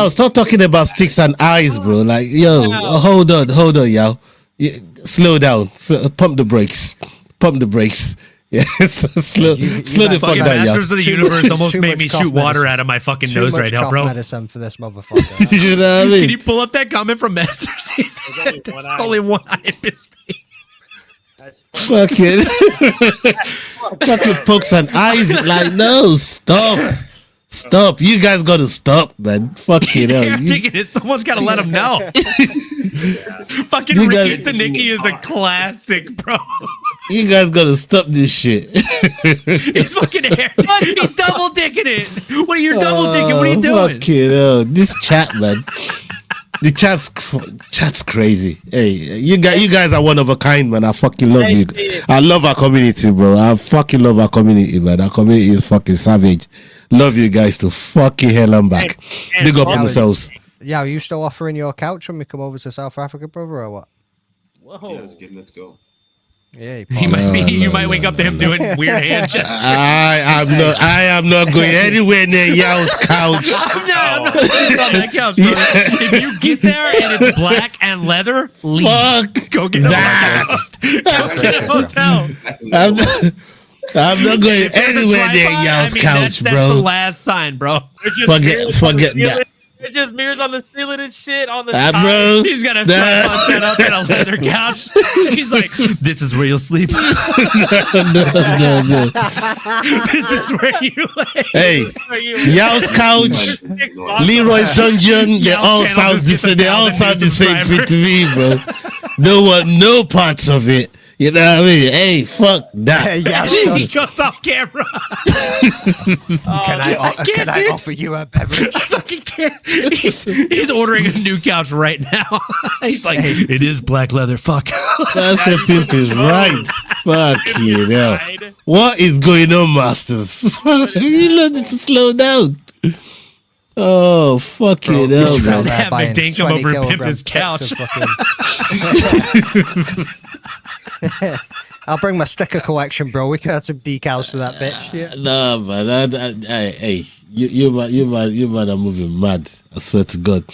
Stop talking about sticks and eyes, bro. Like, hold on, yo. Slow down. Pump the brakes. Yeah, slow the fuck down, yo. Masters of the Universe almost made me shoot water out of my fucking nose right now, bro. Medicine for this motherfucker. You know what I mean? Can you pull up that comment from Masters? There's only one eye in Bisping. Fucking pokes and eyes. Like, no, stop. Stop. You guys got to stop, man. Fucking hell. Taking it. Someone's got to let him know. Fucking Ricky Stanicki is a classic, bro. You guys got to stop this shit. He's fucking hair. He's double dicking it. What are you double dicking? What are you doing? Fucking hell. This chat, man. The chat's crazy. Hey, you guys are one of a kind, man. I fucking love you. I love our community, bro. I fucking love our community, man. Our community is fucking savage. Love you guys to fucking hell and back. Big up on yourselves. Yeah, are you still offering your couch when we come over to South Africa, brother, or what? Whoa. Yeah, let's go. Yeah, you might wake up to him doing weird hand gestures. I am not going anywhere near Yao's couch. I'm not sitting on that couch, brother. If you get there and it's black and leather, leave. Fuck. Go get a hotel. I'm not going anywhere near Yao's couch, that's bro. That's the last sign, bro. Forget that. It just mirrors on the ceiling and shit on the bro. He's got a tripod set up and a leather couch. He's like, this is where you'll sleep. No. This is where you lay. Hey, Yao's couch, Leroy's dungeon, they all sound the same fit to me, bro. Don't want no parts of it. You know what I mean? Hey, fuck that. He goes off camera. Can I offer you a beverage? I fucking can't. He's ordering a new couch right now. He's like, it is black leather. Fuck. That's a pimp is right. Fuck you know. What is going on, masters? You need to slow down. Oh, fuck you know, man. Have McDane come over and pimp his couch. I'll bring my sticker collection, bro. We can add some decals to that bitch. Yeah. No, man. Hey, you man are moving mad. I swear to God.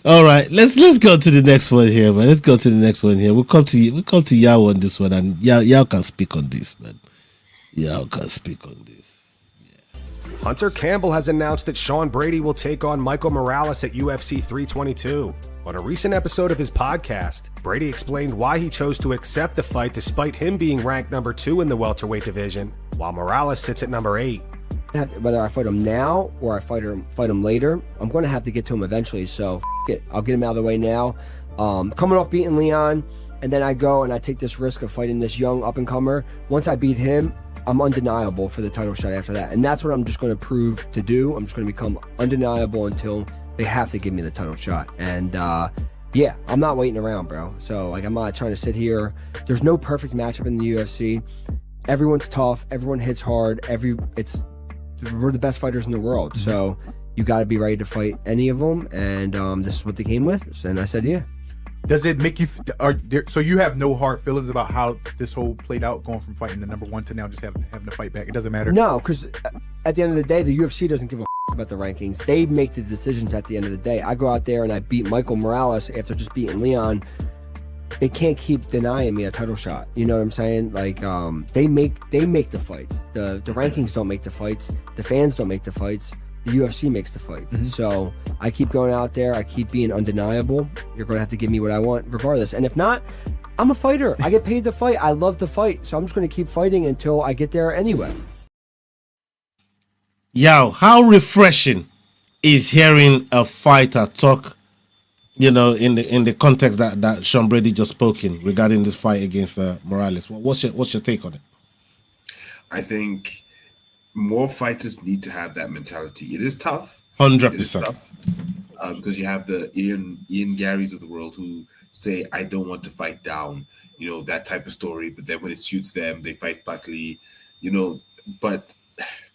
All right, let's go to the next one here, man. Let's go to the next one here. We'll come to Yao on this one, and Yao can speak on this, man. Yao can speak on this. Hunter Campbell has announced that Sean Brady will take on Michael Morales at UFC 322. On a recent episode of his podcast, Brady explained why he chose to accept the fight despite him being ranked number 2 in the welterweight division, while Morales sits at number 8. Whether I fight him now or I fight him later, I'm going to have to get to him eventually, so it. I'll get him out of the way now. Coming off beating Leon, and then I go and I take this risk of fighting this young up-and-comer. Once I beat him, I'm undeniable for the title shot after that. And that's what I'm just going to prove to do. I'm just going to become undeniable until they have to give me the title shot. And yeah, I'm not waiting around, bro. So like, I'm not trying to sit here. There's no perfect matchup in the UFC. Everyone's tough. Everyone hits hard. We're the best fighters in the world. So you got to be ready to fight any of them. And this is what they came with. And I said, yeah. Does it make you? So you have no hard feelings about how this whole played out, going from fighting the number 1 to now just having to fight back? It doesn't matter. No, because at the end of the day, the UFC doesn't give a about the rankings. They make the decisions at the end of the day. I go out there and I beat Michael Morales after just beating Leon. They can't keep denying me a title shot. You know what I'm saying? Like they make the fights. The rankings don't make the fights. The fans don't make the fights. The UFC makes the fights. So I keep going out there. I keep being undeniable. You're going to have to give me what I want regardless. And if not, I'm a fighter. I get paid to fight. I love to fight. So I'm just going to keep fighting until I get there anyway. Yao, how refreshing is hearing a fighter talk, you know, in the context that Sean Brady just spoke in regarding this fight against Morales. What's your take on it? I think more fighters need to have that mentality. It is tough. 100%. Because you have the Ian Garys of the world who say, I don't want to fight down, you know, that type of story. But then when it suits them, they fight backly, you know. But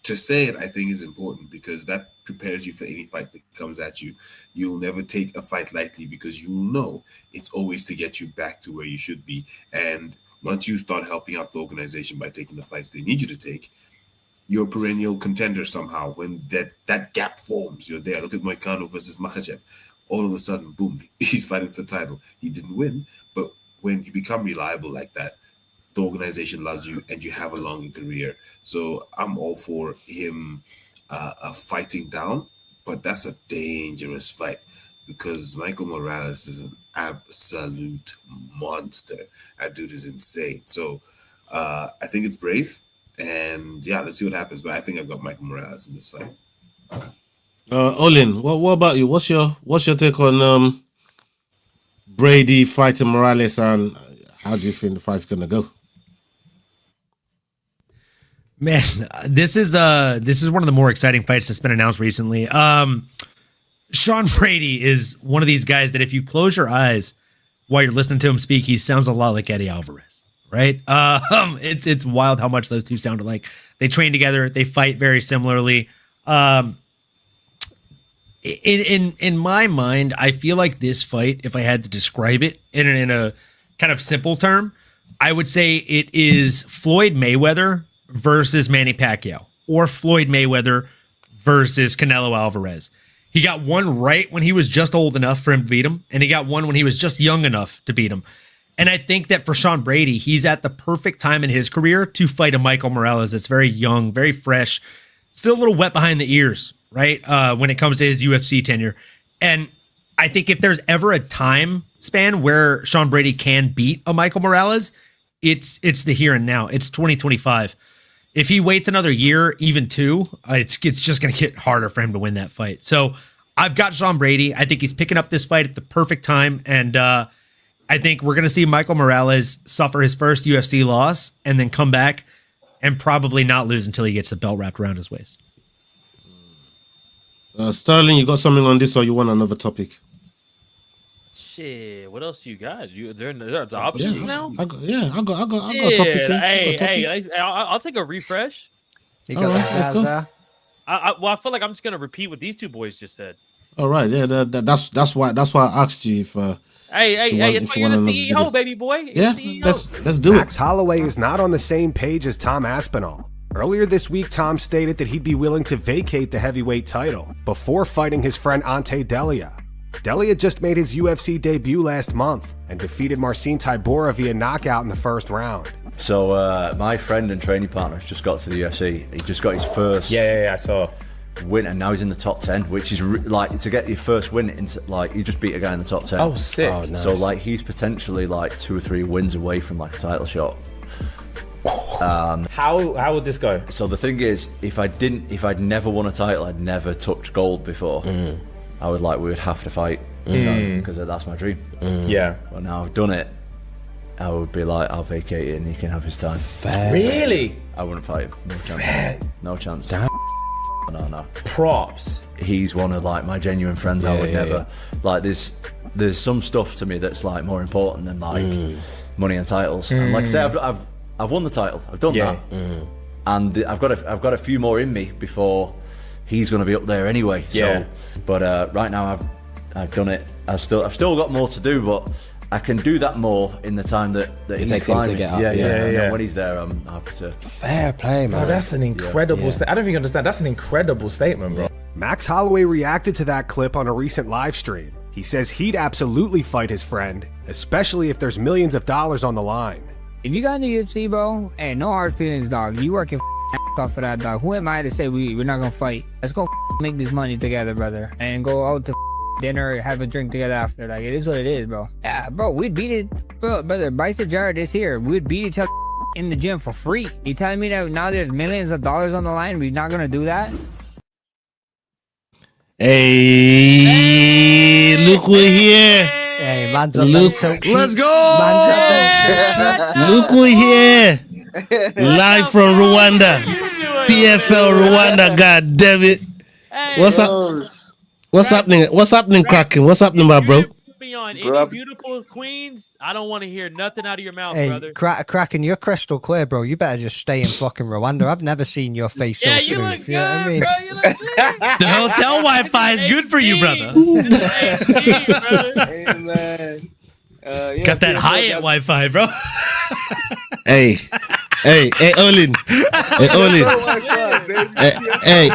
to say it, I think, is important because that prepares you for any fight that comes at you. You'll never take a fight lightly because you know it's always to get you back to where you should be. And once you start helping out the organization by taking the fights they need you to take, you're a perennial contender somehow. When that gap forms, you're there. Look at Moicano versus Makhachev. All of a sudden, boom, he's fighting for the title. He didn't win, but when you become reliable like that, the organization loves you and you have a longer career. So I'm all for him fighting down, but that's a dangerous fight because Michael Morales is an absolute monster. That dude is insane. So I think it's brave, and yeah, let's see what happens. But I think I've got Michael Morales in this fight. Olin, what about you? What's your take on Brady fighting Morales, and how do you think the fight's gonna go? Man, this is one of the more exciting fights that's been announced recently. Sean Brady is one of these guys that if you close your eyes while you're listening to him speak, he sounds a lot like Eddie Alvarez, right? It's wild how much those two sound alike. They train together, they fight very similarly. In my mind, I feel like this fight, if I had to describe it in a kind of simple term, I would say it is Floyd Mayweather versus Manny Pacquiao, or Floyd Mayweather versus Canelo Alvarez. He got one right when he was just old enough for him to beat him, and he got one when he was just young enough to beat him. And I think that for Sean Brady, he's at the perfect time in his career to fight a Michael Morales that's very young, very fresh, still a little wet behind the ears, right? When it comes to his UFC tenure. And I think if there's ever a time span where Sean Brady can beat a Michael Morales, it's the here and now. It's 2025. If he waits another year, even two, it's just going to get harder for him to win that fight. So I've got Sean Brady. I think he's picking up this fight at the perfect time. And I think we're going to see Michael Morales suffer his first UFC loss and then come back and probably not lose until he gets the belt wrapped around his waist. Sterling, you got something on this, or you want another topic? Shit, what else you got? There's options now? I got a topic here. Hey, I'll take a refresh. You got let's go. I feel like I'm just gonna repeat what these two boys just said. All right, yeah, that's why I asked you if. Hey, it's you're the CEO, baby boy. Yeah, let's do Max Holloway is not on the same page as Tom Aspinall. Earlier this week, Tom stated that he'd be willing to vacate the heavyweight title before fighting his friend Ante Delia. Delia just made his UFC debut last month and defeated Marcin Tybura via knockout in the first round. So my friend and training partner has just got to the UFC. He just got his first I saw win, and now he's in the top 10, which is like to get your first win into he just beat a guy in the top 10. Oh, sick. Oh, nice. So like he's potentially like 2 or 3 wins away from like a title shot. How would this go? So the thing is, if I'd never won a title, I'd never touched gold before. I would we would have to fight because that's my dream. Yeah. But now I've done it, I would be like, I'll vacate it and he can have his time. Fair. Really? I wouldn't fight him. No chance. Fair. No chance. Damn. No. Props. He's one of my genuine friends. I would never there's some stuff to me that's more important than money and titles. And like I say, I've won the title. I've done that. And I've got a few more in me before he's going to be up there anyway. So, but right now I've done it. I've still got more to do, but I can do that more in the time that it takes him to get up. Yeah. When he's there, I'm happy to. Fair play, man. Oh, that's an incredible statement. I don't think you understand. That's an incredible statement, bro. Max Holloway reacted to that clip on a recent live stream. He says he'd absolutely fight his friend, especially if there's millions of dollars on the line. If you got in the UFC, bro, hey, no hard feelings, dog. You working off for that, dog. Who am I to say we're not gonna fight? Let's go make this money together, brother, and go out to dinner, have a drink together after. Like, it is what it is, bro. Yeah, bro, we'd beat it, bro, brother. Bicep Jared is here. We'd beat each other in the gym for free. You telling me that now there's millions of dollars on the line, we're not gonna do that? Hey, look, we're here. Hey, man's up them silk sheets. Let's go! Man's up them silk sheets. Look, we're here. Live from Rwanda. PFL Rwanda, god damn it. What's up? What's happening? What's happening, Kraken? What's happening, my bro? On any beautiful queens, I don't want to hear nothing out of your mouth, brother. Kraken, you're crystal clear, bro. You better just stay in fucking Rwanda. I've never seen your face so smooth. You look good, know what I mean? bro. You look good. The hotel Wi-Fi is good for you, brother. Amen. Got that Hyatt Wi-Fi, bro. Hey, Olin. Hey,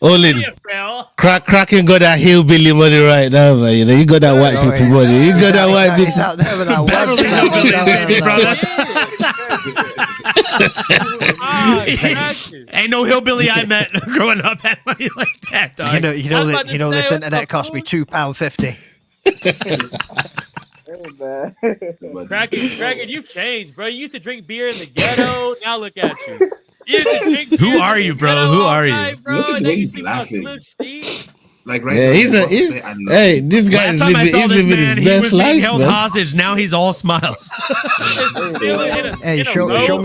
Olin. Kraken got that hillbilly money right now, man. You know, you got that white people money. You got that white people out there with that Ain't no hillbilly I met growing up had money like that, dog. You know this internet cost me £2.50. man. Kraken, you've changed, bro. You used to drink beer in the ghetto. Now look at you. You used to drink beer Who are you, bro? Who are you? night, bro. Look at the Now way you he's think about laughing. Slick Steve. Like right Yeah, now, he's about a, to he's, say, I love hey, you. this guy Last is time I living, saw he's this living man, his he best was being life, held man. hostage. Now he's all smiles. Hey, show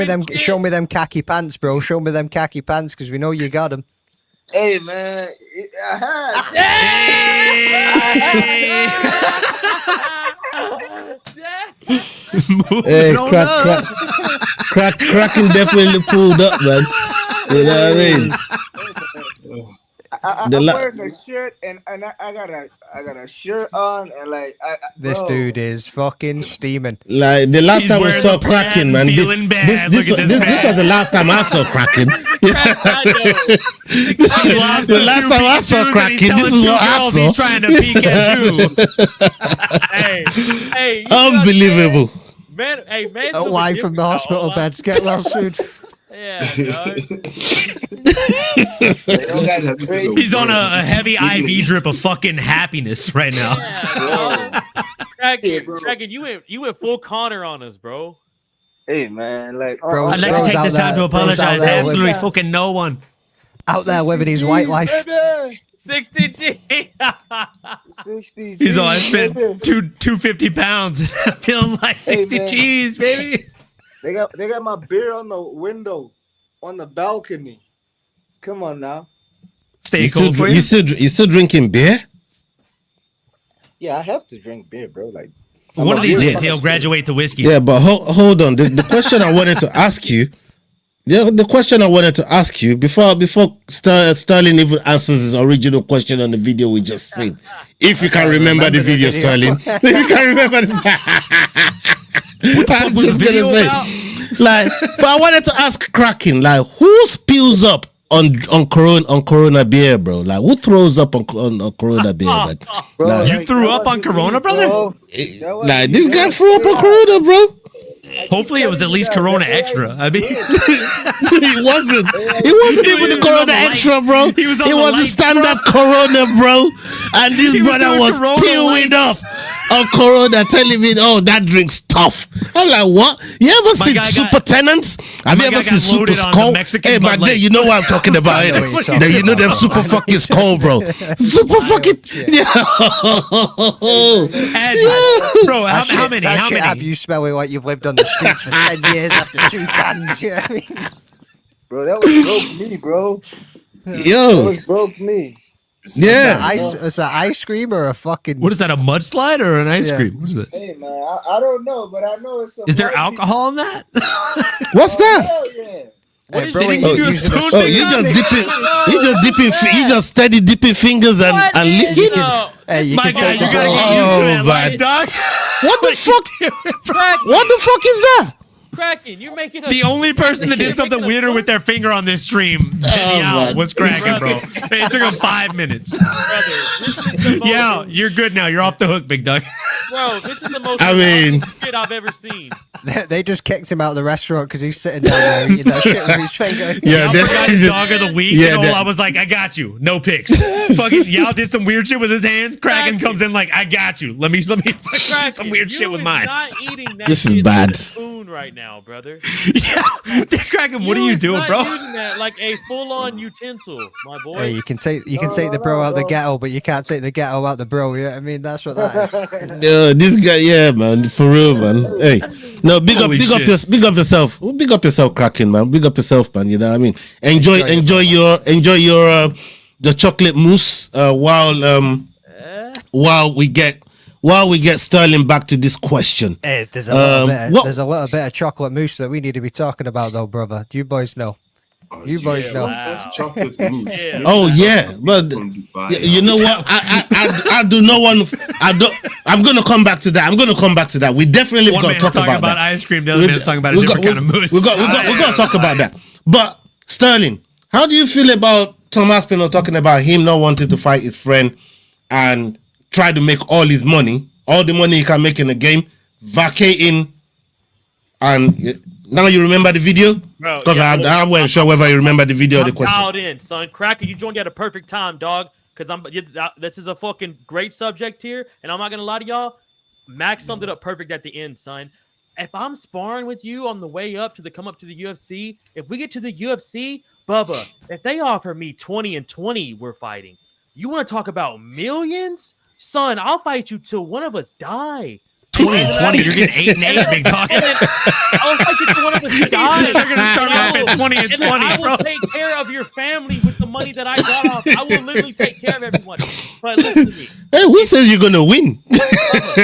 me them khaki pants, bro. Show me them khaki pants, because we know you got them. Hey, man. I Hey, Kraken definitely pulled up, man. You know what I mean? I'm wearing a shirt and I got a shirt on and like This dude is fucking steaming. Like the last time we saw Kraken, man. This was the last time I saw Kraken. The last time I saw Kraken, this is what I saw. He's trying to peek at you. Hey, unbelievable. Man, hey, man. Away from the hospital beds. Get well soon. Yeah, dog. He's on a heavy IV drip of fucking happiness right now. Kraken, you went full Connor on us, bro. Hey, man, like, Bro, I'd like to take this time to apologize to absolutely fucking no one. Out there living his white life. 60 G. 60 He's all, I spent 250 pounds. I feel like 60 man. G's, baby. They got my beer on the window, on the balcony. Come on now. Stay cold for you. You still drinking beer? Yeah, I have to drink beer, bro. Like, one of these days he'll graduate to whiskey. Yeah, but hold on. The question I wanted to ask you. The question I wanted to ask you before Sterling even answers his original question on the video we just seen. If you can remember the video, Sterling. If you can remember the What the fuck was the video about? Like, but I wanted to ask Kraken, like, who spills up on Corona beer, bro? Like, who throws up on Corona beer, man? Bro, like, you threw up on Corona, brother? Like, this guy threw up on Corona, bro. Hopefully it was at least Corona Extra. I mean, it wasn't. It wasn't even the Corona Extra, bro. It was a stand-up Corona, bro. And this brother was peeling up on Corona, telling me, "Oh, that drink's tough." I'm like, "What? You ever seen Super Tenants? Have you ever seen Super Skull?" Hey, but then you know what I'm talking about. You know them Super fucking Skull, bro. Super fucking bro. How many? How many? Have you smelling like you've lived on the streets for 10 years after 2 cans? You know what I mean? Bro, that was broke me, bro. Yo, that was broke me. Yeah, is that ice cream or a fucking? What is that? A mudslide or an ice cream? What is this? Hey man, I don't know, but I know it's. Is there alcohol in that? What's that? Hell yeah. Hey, bro, you just steady dipping fingers and licking. Hey, you My can guy, take you the gotta bro. get used to that life, dog. What the fuck? What the fuck is that? Kraken, you're making The only person that did something weirder with their finger on this stream was Kraken, bro. It took him 5 minutes. Yeah, you're good now. You're off the hook, big dog. Bro, this is the most shit I've ever seen. They just kicked him out of the restaurant because he's sitting down there eating that shit with his finger. Yeah, y'all forgot his dog of the week. Yeah, I was like, I got you. No pics. Fucking y'all did some weird shit with his hand. Kraken comes in like, I got you. Let me fucking do some weird shit with mine. Not eating that this is bad. Spoon right now, brother. Yeah, Kraken, what are you doing, bro? Using that like a full-on utensil, my boy. Hey, you can take the bro out the ghetto, but you can't take the ghetto out the bro. Yeah, I mean that's what that is. This guy, yeah, man, for real, man. Hey, no, big up yourself. Big up yourself, Kraken, man. Big up yourself, man. You know what I mean? Enjoy your the chocolate mousse while we get Sterling back to this question. Hey, there's a little bit of chocolate mousse that we need to be talking about, though, brother. Do you boys know? You boys know. That's chocolate mousse. Yeah. Oh yeah, but you know what? I do not want. I'm gonna come back to that. We definitely One got to man's talk talking about that. ice cream. The other man's talking about a different kind of mousse. We got to talk about that. But Sterling, how do you feel about Tom Aspinall talking about him not wanting to fight his friend and try to make all the money he can make in the game, vacating, and now you remember the video? Because I wasn't sure whether you remember the video or the question. Dialed in, son. Kraken, you joined at a perfect time, dog. Because this is a fucking great subject here, and I'm not gonna lie to y'all. Max summed it up perfect at the end, son. If I'm sparring with you on the way up to come up to the UFC, if we get to the UFC, Bubba, if they offer me 20 and 20, we're fighting. You want to talk about millions? Son, I'll fight you till one of us die. 20 and 20, you're getting 8 and 8, big dog. I'll fight you till one of us die. They're going to start off at 20 and 20, I will bro. take care of your family with the money that I got off. I will literally take care of everyone. But listen to me. Hey, who says you're gonna win?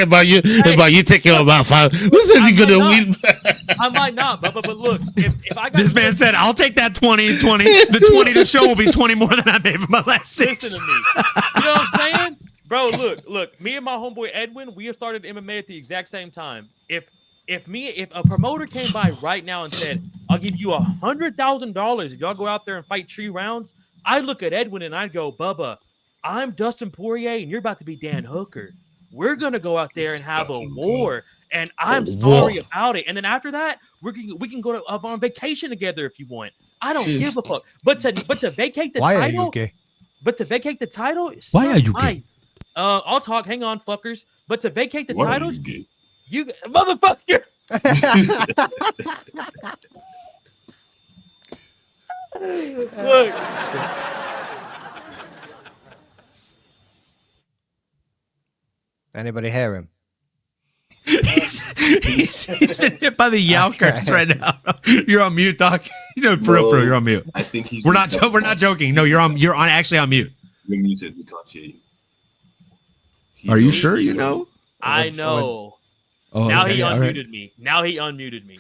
about you taking about 5. Who says you're gonna win? I might not, but look, if I got This man said, I'll take that 20 and 20. The 20 to show will be 20 more than I made for my last 6. Listen to me. You know what I'm saying? Bro, look, me and my homeboy Edwin, we have started MMA at the exact same time. If a promoter came by right now and said, I'll give you $100,000 if y'all go out there and fight 3 rounds, I'd look at Edwin and I'd go, Bubba, I'm Dustin Poirier and you're about to be Dan Hooker. We're gonna go out there and have a war, and I'm sorry about it. And then after that, we can go on vacation together if you want. I don't give a fuck. But to vacate the title, Why are you gay? But to vacate the title, Why are you gay? I'll talk. Hang on, fuckers. But to vacate the Why are titles, you gay? you motherfucker. Look. Anybody hear him? He's been hit by the Yowkers right now. You're on mute, Doc. You know, for real, you're on mute. I think he's. We're not joking. No, you're actually on mute. You're muted. We can't hear you. Are you sure? You know? I know. Oh, now okay, he all unmuted right. me. Now he unmuted me.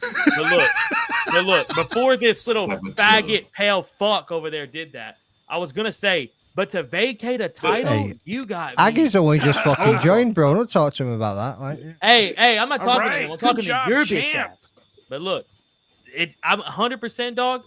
But look, before this little faggot pale fuck over there did that, I was gonna say, but to vacate a title, Hey, you got Aggies only just fucking joined, bro. Don't talk to him about that. Like, Hey, I'm not talking to him. I'm Good talking job, to your bitch champ. ass. But look, I'm 100% dog.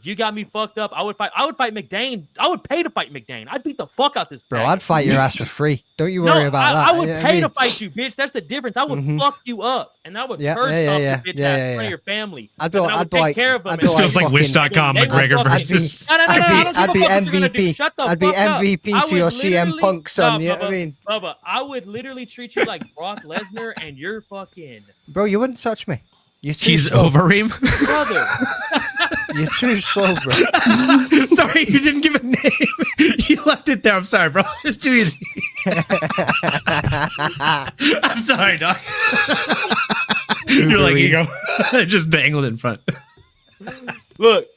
You got me fucked up. I would fight McDane. I would pay to fight McDane. I'd beat the fuck out this bro, guy. I'd fight your ass for free. Don't you worry about that. I would You know what pay I to mean? fight you, bitch. That's the difference. I would fuck you up, and I would Yeah, curse yeah, off yeah, your bitch yeah, ass yeah, in front yeah. of your family. I'd be And I like- would take care of them. I'd be This feels like fucking- Wish.com They will McGregor fucking- versus. No, I don't give a I'd fuck be what you're gonna do. MVP. Shut the I'd be fuck up. MVP I to your would CM literally- Punk son. Nah, You know what I Bubba, mean? Bubba, I would literally treat you like Brock Lesnar, and you're fucking Bro, you wouldn't touch me. You're too He's slow. over him. brother. You're too slow, bro. Sorry, you didn't give a name. You left it there. I'm sorry, bro. It's too easy. I'm sorry, dog. You're like, you go. Just dangled in front. Look,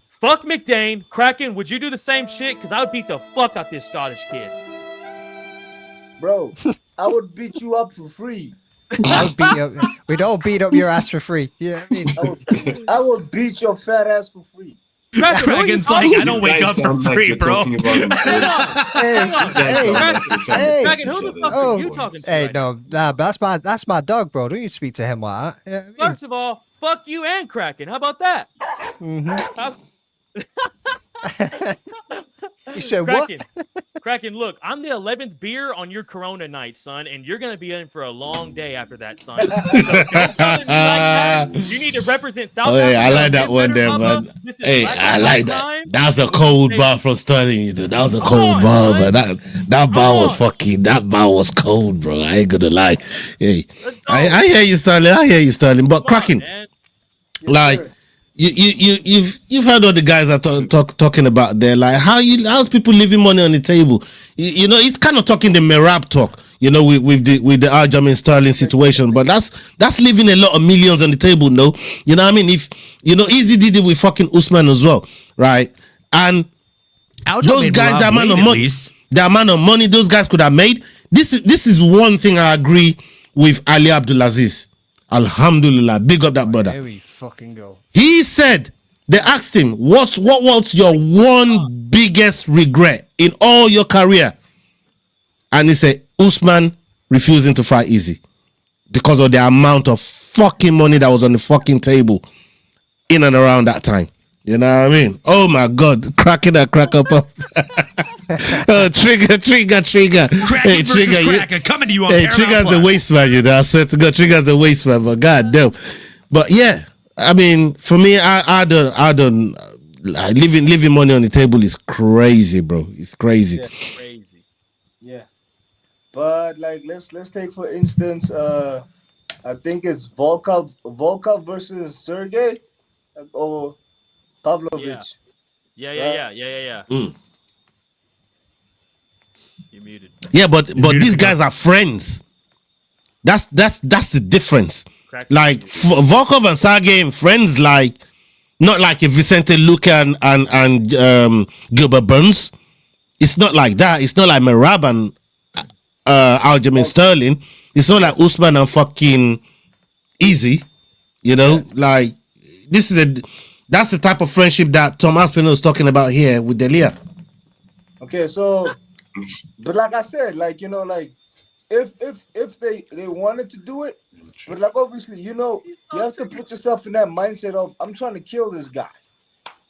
fuck McDane. Kraken, would you do the same shit? Because I would beat the fuck out this Scottish kid. Bro, I would beat you up for free. I'll beat you up. We don't beat up your ass for free. Yeah, I mean, I would beat your fat ass for free. Kraken's like, I don't wake up for free, bro. Kraken, who the fuck are you talking to? Hey, right no, nah, but that's my dog, bro. Don't you speak to him like that? Yeah, I mean, First of all, fuck you and Kraken. How about that? You said Kraken, Kraken, look, I'm the 11th beer on your Corona night, son, and you're gonna be in for a long day after that, son. So don't come at me like that. You need to represent South Oh, yeah, I Africa. like that Get one better, there, Bubba. man. This is Hey, Black I Lives like Matter that. time. That's a cold bar from Sterling. You know, that was a cold bar, man. That bar was that bar was cold, bro. I ain't gonna lie. Hey, I hear you, Sterling. But Kraken, like. You've heard what the guys are talking about there, like how's people leaving money on the table. You know, it's kind of talking the Merab talk, you know, with the Aljamain Sterling situation, but that's leaving a lot of millions on the table. No, you know what I mean? If you know, Easy did it with fucking Usman as well, right? And those guys, the amount of money those guys could have made. This is one thing I agree with Ali Abdulaziz. Alhamdulillah, big up that brother. Here we fucking go. He said, they asked him, what's your one biggest regret in all your career? And he said, Usman refusing to fight Easy because of the amount of fucking money that was on the fucking table in and around that time. You know what I mean? Oh my God, cracking that crack up. Oh, trigger. Kraken versus Kraken, coming to you on Paramount Trigger's Plus. the waste man, you know. I swear to God, Trigger's the waste man, but god damn. But yeah, I mean, for me, I don't leaving money on the table is crazy, bro. It's crazy. Yeah. But like, let's take for instance, I think it's Volkov versus Sergey or Pavlovich. Yeah. Mm. You're muted. Yeah, but these guys are friends. That's the difference. Like Volkov and Sergey friends, like not like a Vicente Luque and Gilbert Burns. It's not like that. It's not like Merab and Aljamain Sterling. It's not like Usman and fucking Easy. You know, like that's the type of friendship that Tom Aspinall is talking about here with Delia. Okay, so, but like I said, like, you know, like if they wanted to do it, but like obviously, you know, you have to put yourself in that mindset of I'm trying to kill this guy.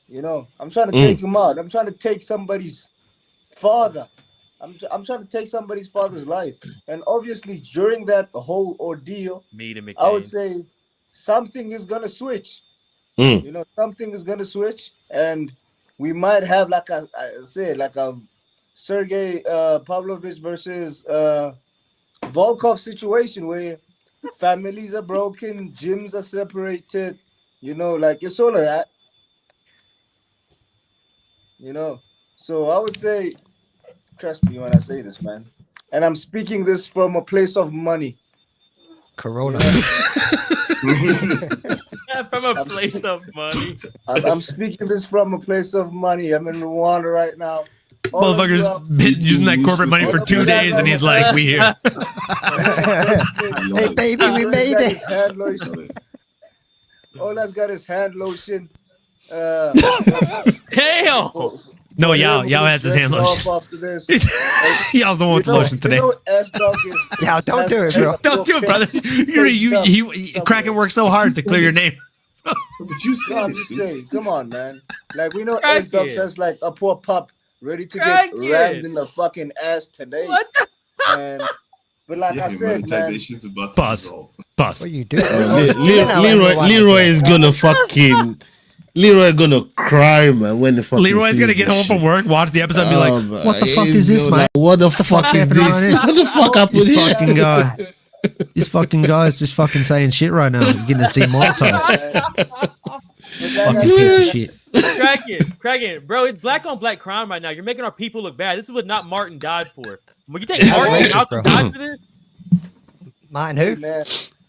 You know, I'm trying to take him out. I'm trying to take somebody's father. I'm trying to take somebody's father's life. And obviously during that whole ordeal, I would say something is gonna switch. You know, something is gonna switch, and we might have, like I said, like a Sergey Pavlovich versus Volkov situation where families are broken, gyms are separated, you know, like it's all of that. You know, so I would say, trust me when I say this, man. And I'm speaking this from a place of money. Corona. From a place of money. I'm speaking this from a place of money. I'm in Rwanda right now. Motherfucker's been using that corporate money for 2 days, and he's like, "We here." Hey, baby, we made it. Ola's got his hand lotion. Hell. No, Yao has his hand lotion. Yao's the one with the lotion today. Yao, don't do it, bro. Don't do it, brother. Kraken worked so hard to clear your name. But you said I'm just saying, come on, man. Like, we know S-Dog says like a poor pup ready to get rammed in the fucking ass today. And but like I said, man, Buzz. What are you doing? Leroy is gonna fucking. Leroy gonna cry, man. When the fuck Leroy's gonna get home from work, watch the episode, and be like, "What the fuck is this, man? Like, what the fuck is this? What the fuck happened This here?" fucking guy. This fucking guy is just fucking saying shit right now. He's getting demonetized. Fucking piece of shit. Kraken, bro, it's black on black crime right now. You're making our people look bad. This is what not Martin died for. When you think Martin Malcolm died for this? Martin who?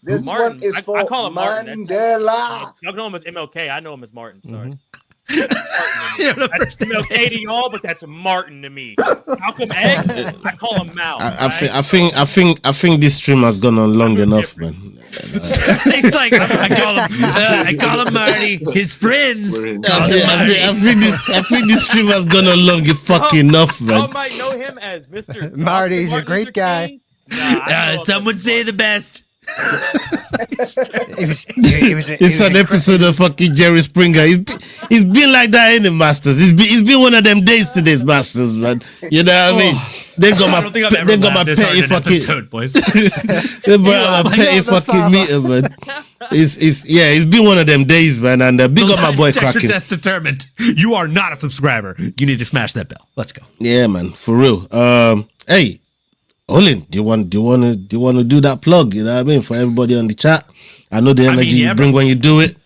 This Martin. one is for I call him Martin. Mandela. Y'all know him as MLK. I know him as Martin. Sorry. That's MLK to y'all, but that's Martin to me. Malcolm X, I call him Mal. I think this stream has gone on long enough, man. It's like I call him Marty. His friends call him Marty. I think this stream has gone on long enough, man. Y'all might know him as Mr. Marty's a great guy. Some would say the best. It's an episode of fucking Jerry Springer. He's been like that in the Masters. He's been one of them days to this Masters, man. You know what I mean? They got my petty fucking episode, boys. They brought my petty fucking meter, man. It's been one of them days, man. And big up my boy Kraken. Test determined. You are not a subscriber. You need to smash that bell. Let's go. Yeah, man, for real. Hey. Olin, do you want to do that plug? You know what I mean, for everybody on the chat. I know the energy you bring when you do it.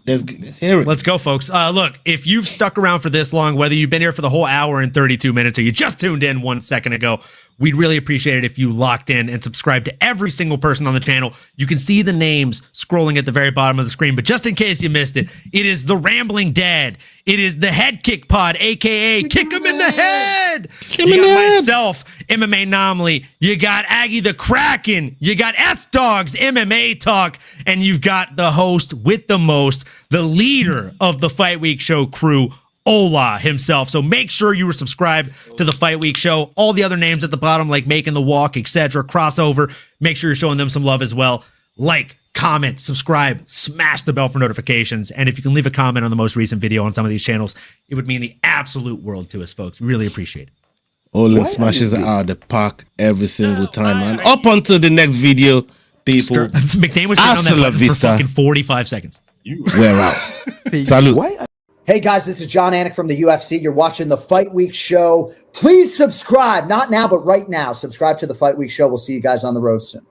Let's hear it. Let's go, folks. Look, if you've stuck around for this long, whether you've been here for the whole hour and 32 minutes or you just tuned in 1 second ago, we'd really appreciate it if you locked in and subscribed to every single person on the channel. You can see the names scrolling at the very bottom of the screen, but just in case you missed it, it is the Rambling Dad. It is the HeadKickPod, a.k.a. Kick Him in the Head. You got myself, MMANomaly. You got Aggie the Kraken. You got SDAWGSMMATALK. And you've got the host with the most, the leader of the Fight Week Show crew, Ola himself. So make sure you are subscribed to the Fight Week Show. All the other names at the bottom, like Making the Walk, etc., crossover. Make sure you're showing them some love as well. Like, comment, subscribe, smash the bell for notifications. And if you can leave a comment on the most recent video on some of these channels, it would mean the absolute world to us, folks. Really appreciate it. Olin smashes it out of the park every single time, man. Up until the next video, people. McDane was sitting on that button for fucking 45 seconds. We're out. Salute. Hey guys, this is John Anik from the UFC. You're watching the Fight Week Show. Please subscribe. Not now, but right now. Subscribe to the Fight Week Show. We'll see you guys on the road soon.